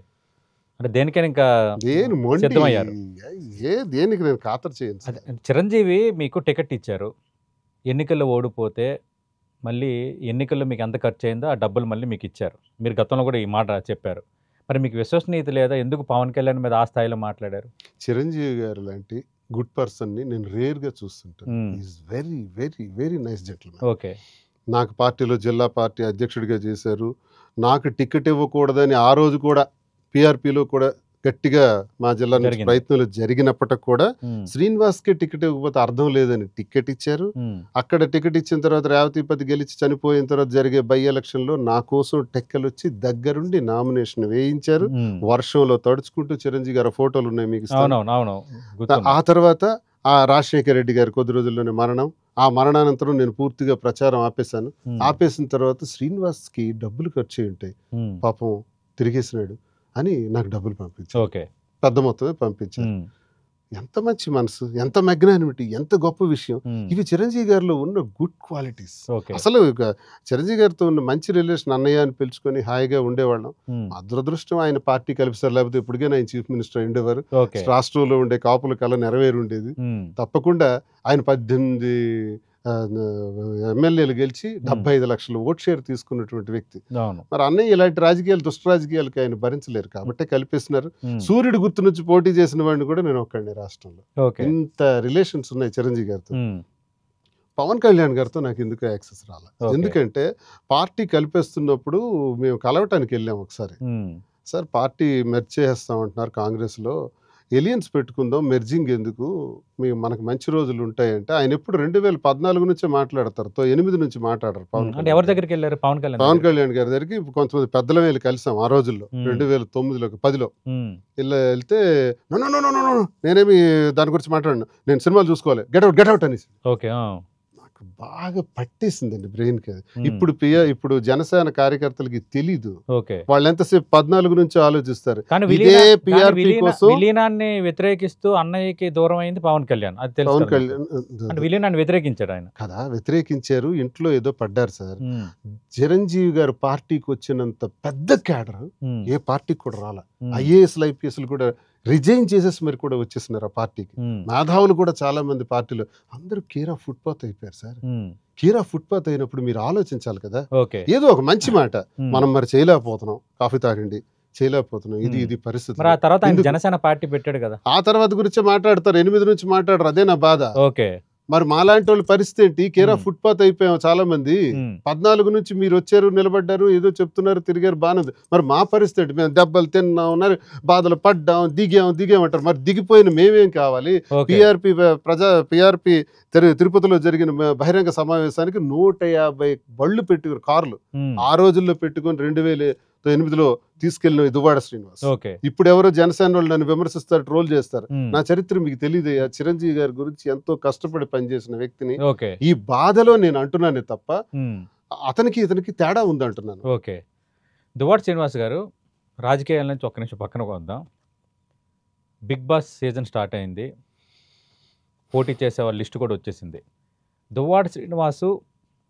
అంటే దేనికైనా ఇంకా దేనికి నేను ఖాతరు చేయను. చిరంజీవి మీకు టికెట్ ఇచ్చారు, ఎన్నికల్లో ఓడిపోతే మళ్ళీ ఎన్నికల్లో మీకు ఎంత ఖర్చు అయిందో ఆ డబ్బులు మళ్ళీ మీకు ఇచ్చారు. మీరు గతంలో కూడా ఈ మాట చెప్పారు. మరి మీకు విశ్వసనీయత లేదా? ఎందుకు పవన్ కళ్యాణ్ మీద ఆ స్థాయిలో మాట్లాడారు? చిరంజీవి గారు లాంటి గుడ్ పర్సన్ ని నేను రేర్ గా చూస్తుంటాను. Is very very very nice gentlemen. Okay, నాకు పార్టీలో జిల్లా పార్టీ అధ్యక్షుడిగా చేశారు. నాకు టికెట్ ఇవ్వకూడదని ఆ రోజు కూడా PRPలో కూడా గట్టిగా మా జిల్లా నుంచి ప్రయత్నాలు జరిగినప్పటికి కూడా శ్రీనివాస్కి టికెట్ ఇవ్వకపోతే అర్థం లేదని టికెట్ ఇచ్చారు. అక్కడ టికెట్ ఇచ్చిన తర్వాత రేవతిపతి గెలిచి చనిపోయిన తర్వాత జరిగే బై ఎలక్షన్ లో నా కోసం టెక్కలు వచ్చి దగ్గరుండి నామినేషన్ వేయించారు. వర్షంలో తడుచుకుంటూ చిరంజీవి గారి ఫోటోలు ఉన్నాయి మీకు. ఆ తర్వాత ఆ రాజశేఖర రెడ్డి గారి కొద్ది రోజుల్లోనే మరణం. ఆ మరణానంతరం నేను పూర్తిగా ప్రచారం ఆపేశాను. ఆపేసిన తర్వాత శ్రీనివాస్కి డబ్బులు ఖర్చు అయి ఉంటాయి, పాపం తిరిగేసినాడు అని నాకు డబ్బులు పంపించారు. ఓకే, పెద్ద మొత్తమే పంపించారు. ఎంత మంచి మనసు, ఎంత మెగ్నానిమిటీ, ఎంత గొప్ప విషయం. ఇవి చిరంజీవి గారిలో ఉన్న గుడ్ క్వాలిటీస్. అసలు చిరంజీవి గారితో ఉన్న మంచి రిలేషన్, అన్నయ్య అని పిలుచుకొని హాయిగా ఉండేవాళ్ళం. అదృష్టం ఆయన పార్టీ కలిపిస్తారు, లేకపోతే ఎప్పటికైనా ఆయన చీఫ్ మినిస్టర్ ఉండేవారు. రాష్ట్రంలో ఉండే కాపుల కళ నెరవేరు ఉండేది. తప్పకుండా ఆయన 18 ఎమ్మెల్యేలు గెలిచి 75 లక్షల ఓట్ షేర్ తీసుకున్నటువంటి వ్యక్తి. మరి అన్నయ్య ఇలాంటి రాజకీయాలు, దుష్ట రాజకీయాలకి ఆయన భరించలేరు కాబట్టి కలిపేస్తున్నారు. సూర్యుడి గుర్తు నుంచి పోటీ చేసిన వాడిని కూడా నేను ఒక్కడిని రాష్ట్రంలో. ఇంత రిలేషన్స్ ఉన్నాయి చిరంజీవి గారితో. పవన్ కళ్యాణ్ గారితో నాకు ఎందుకు యాక్సెస్ రాలేదు. ఎందుకంటే పార్టీ కలిపేస్తున్నప్పుడు మేము కలవటానికి వెళ్ళాము ఒకసారి. సార్ పార్టీ మెర్జ్ చేస్తామంటున్నారు కాంగ్రెస్లో, ఎలియన్స్ పెట్టుకుందాం, మెర్జింగ్ ఎందుకు, మనకు మంచి రోజులు ఉంటాయంటే ఆయన ఎప్పుడు 2014 నుంచే మాట్లాడతారు, 8 నుంచి మాట్లాడరు. ఎవరి దగ్గరికి వెళ్ళారు? పవన్ కళ్యాణ్ గారి దగ్గరికి కొంతమంది పెద్దల వెళ్ళి కలిసాం ఆ రోజుల్లో. 2009లో 10లో వెళ్తే నేనేమి దాని గురించి మాట్లాడను, నేను సినిమాలు చూసుకోవాలి, గెట్అవుట్ అనేసి. ఓకే, బాగా పట్టేసిందండి బ్రెయిన్కి అది. ఇప్పుడు జనసేన కార్యకర్తలకి తెలీదు. ఓకే. వాళ్ళు ఎంతసేపు 14 నుంచి ఆలోచిస్తారు. కానీ ఇదే PRP కోసం విలీనాన్ని వ్యతిరేకిస్తూ అన్నయ్యకి దూరం అయింది పవన్ కళ్యాణ్. అది తెలుసు పవన్ కదా మీకు. కళ్యాణ్ అంటే విలీనాన్ని వ్యతిరేకించాడు ఆయన. కదా వ్యతిరేకించారు. ఇంట్లో ఏదో పడ్డారు సార్. చిరంజీవి గారు పార్టీకి వచ్చినంత పెద్ద క్యాడర్ ఏ పార్టీకి కూడా రాల. IASలు IPSలు కూడా రిజైన్ చేసేసి మరి కూడా వచ్చేసినారు ఆ పార్టీకి. మేధావులు కూడా చాలా మంది పార్టీలో అందరూ కేర్ ఆఫ్ ఫుట్పాత్ అయిపోయారు సార్. కేర్ ఆఫ్ ఫుట్పాత్ అయినప్పుడు మీరు ఆలోచించాలి కదా. ఏదో ఒక మంచి మాట మనం మరి చేయలేకపోతున్నాం, కాఫీ తాగండి చేయలేకపోతున్నాం, ఇది పరిస్థితి. మరి ఆ తర్వాత ఆయన జనసేన పార్టీ పెట్టాడు కదా. ఆ తర్వాత గురించి మాట్లాడతారు, 8 నుంచి మాట్లాడరు. అదే నా బాధ. ఓకే. మరి మాలాంటి వాళ్ళ పరిస్థితి ఏంటి? కేర్ ఆఫ్ ఫుట్పాత్ అయిపోయాం చాలా మంది. 14 నుంచి మీరు వచ్చారు, నిలబడ్డారు, ఏదో చెప్తున్నారు, తిరిగారు, బాగుంది. మరి మా పరిస్థితి ఏంటి? మేము దెబ్బలు తిన్నాం, బాధలు పడ్డాం, దిగామంటారు. మరి దిగిపోయిన మేమేం కావాలి? PRP తిరుపతిలో జరిగిన బహిరంగ సమావేశానికి 150 బళ్ళు పెట్టుకుని కార్లు ఆ రోజుల్లో పెట్టుకుని 2008లో తీసుకెళ్ళిన దువ్వాడ శ్రీనివాస్. ఇప్పుడు ఎవరో జనసేన వాళ్ళు నన్ను విమర్శిస్తారు, ట్రోల్ చేస్తారు. నా చరిత్ర మీకు తెలియదు. చిరంజీవి గారి గురించి ఎంతో కష్టపడి పనిచేసిన వ్యక్తిని. ఈ బాధలో నేను అంటున్నానే తప్ప అతనికి ఇతనికి తేడా ఉంది అంటున్నాను. ఓకే. దువ్వాడ శ్రీనివాస్ గారు రాజకీయాల నుంచి ఒక్క నిమిషం పక్కన వద్దాం. బిగ్ బాస్ సీజన్ స్టార్ట్ అయింది, పోటీ చేసే వాళ్ళ లిస్ట్ కూడా వచ్చేసింది. దువ్వాడ శ్రీనివాసు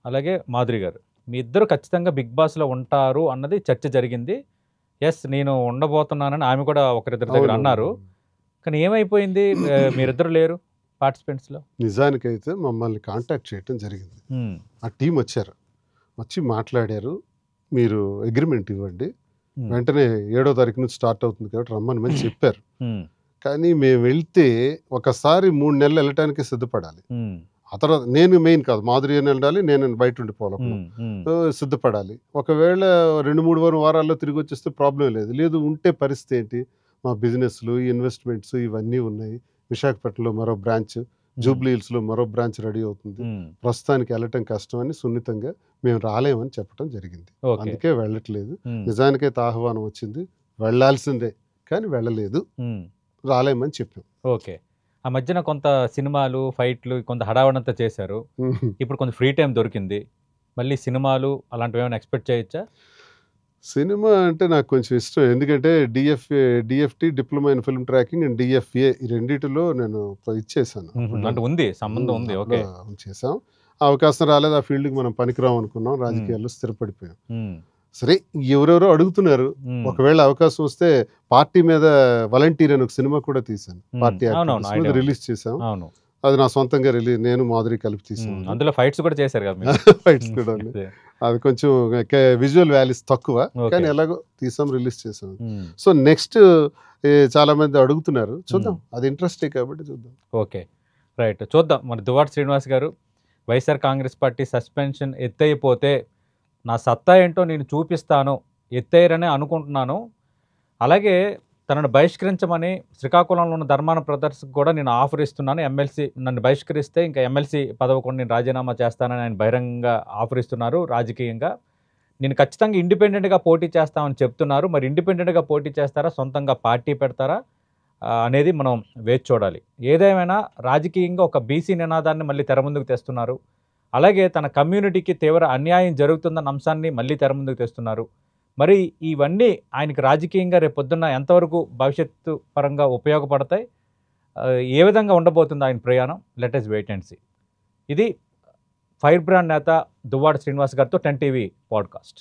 అలాగే మాధురి గారు మీ ఇద్దరు ఖచ్చితంగా బిగ్ బాస్లో ఉంటారు అన్నది చర్చ జరిగింది. ఎస్, నేను ఉండబోతున్నానని ఆమె కూడా ఒకరిద్దరి దగ్గర అన్నారు. కానీ ఏమైపోయింది? మీరిద్దరు లేరు పార్టిసిపెంట్స్లో. నిజానికైతే మమ్మల్ని కాంటాక్ట్ చేయడం జరిగింది. ఆ టీం వచ్చి మాట్లాడారు. మీరు అగ్రిమెంట్ ఇవ్వండి, వెంటనే 7వ తారీఖు నుంచి స్టార్ట్ అవుతుంది కాబట్టి రమ్మని మంచి చెప్పారు. కానీ మేము వెళ్తే ఒకసారి 3 నెలలు వెళ్ళటానికి సిద్ధపడాలి. ఆ తర్వాత నేను మెయిన్ కాదు, మాధురి అని వెళ్ళాలి, నేను బయట ఉండిపోవాలి, సిద్ధపడాలి. ఒకవేళ 2-3 వారాల్లో తిరిగి వచ్చేస్తే ప్రాబ్లం లేదు. ఉంటే పరిస్థితి ఏంటి? మా బిజినెస్లు, ఇన్వెస్ట్మెంట్స్ ఇవన్నీ ఉన్నాయి. విశాఖపట్నంలో మరో బ్రాంచ్, జూబ్లీ హిల్స్లో మరో బ్రాంచ్ రెడీ అవుతుంది. ప్రస్తుతానికి వెళ్ళటం కష్టం అని సున్నితంగా మేము రాలేమని చెప్పడం జరిగింది. అందుకే వెళ్ళట్లేదు. నిజానికైతే ఆహ్వానం వచ్చింది, వెళ్ళాల్సిందే, కానీ వెళ్ళలేదు, రాలేమని చెప్పాం. ఓకే. ఆ మధ్యన కొంత సినిమాలు, ఫైట్లు, కొంత హడావడంతా చేశారు. ఇప్పుడు కొంచెం ఫ్రీ టైం దొరికింది, మళ్ళీ సినిమాలు అలాంటివి ఏమైనా ఎక్స్పెక్ట్ చేయొచ్చా? సినిమా అంటే నాకు కొంచెం ఇష్టం. ఎందుకంటే DFT diploma in film tracking and DFA ఈ రెండిటిలో నేను ఇచ్చేసాను. అంటే ఉంది, సంబంధం ఉంది. ఓకే, చేసాం. అవకాశం రాలేదు, ఆ ఫీల్డ్కి మనం పనికిరాం అనుకున్నాం, రాజకీయాల్లో స్థిరపడిపోయాం. సరే, ఎవరెవరో అడుగుతున్నారు. ఒకవేళ అవకాశం వస్తే పార్టీ మీద వాలంటీర్ అని ఒక సినిమా కూడా తీసాను, పార్టీ రిలీజ్ చేసాం. అది నా సొంతంగా నేను మాధురి కలిపి తీసాను. అందులో ఫైట్స్ కూడా చేశారు కదా. ఫైట్స్ కూడా అది కొంచెం విజువల్ వాల్యూస్ తక్కువ, కానీ ఎలాగో తీసాం, రిలీజ్ చేసాం. సో నెక్స్ట్ చాలా మంది అడుగుతున్నారు, చూద్దాం. అది ఇంట్రెస్టే కాబట్టి చూద్దాం. ఓకే, రైట్, చూద్దాం. మరి దువ్వాడ శ్రీనివాస్ గారు, వైఎస్ఆర్ కాంగ్రెస్ పార్టీ సస్పెన్షన్ ఎత్తైపోతే నా సత్తా ఏంటో నేను చూపిస్తాను, ఎత్తేయరనే అనుకుంటున్నాను. అలాగే తనను బహిష్కరించమని శ్రీకాకుళంలో ఉన్న ధర్మాన బ్రదర్స్కి కూడా నేను ఆఫర్ ఇస్తున్నాను. ఎమ్మెల్సీ నన్ను బహిష్కరిస్తే ఇంకా ఎమ్మెల్సీ పదవి కూడా నేను రాజీనామా చేస్తానని ఆయన బహిరంగంగా ఆఫర్ ఇస్తున్నారు. రాజకీయంగా నేను ఖచ్చితంగా ఇండిపెండెంట్గా పోటీ చేస్తామని చెప్తున్నారు. మరి ఇండిపెండెంట్గా పోటీ చేస్తారా, సొంతంగా పార్టీ పెడతారా అనేది మనం వేచి చూడాలి. ఏదేమైనా రాజకీయంగా ఒక బీసీ నినాదాన్ని మళ్ళీ తెర ముందుకు తెస్తున్నారు. అలాగే తన కమ్యూనిటీకి తీవ్ర అన్యాయం జరుగుతుందన్న అంశాన్ని మళ్ళీ తెర ముందుకు తెస్తున్నారు. మరి ఇవన్నీ ఆయనకి రాజకీయంగా రేపు పొద్దున్న ఎంతవరకు భవిష్యత్తు పరంగా ఉపయోగపడతాయి, ఏ విధంగా ఉండబోతుంది ఆయన ప్రయాణం? Let us wait and see. ఇది ఫైర్ బ్రాండ్ నేత దువ్వాడ శ్రీనివాస్ గారితో 10 TV పాడ్కాస్ట్.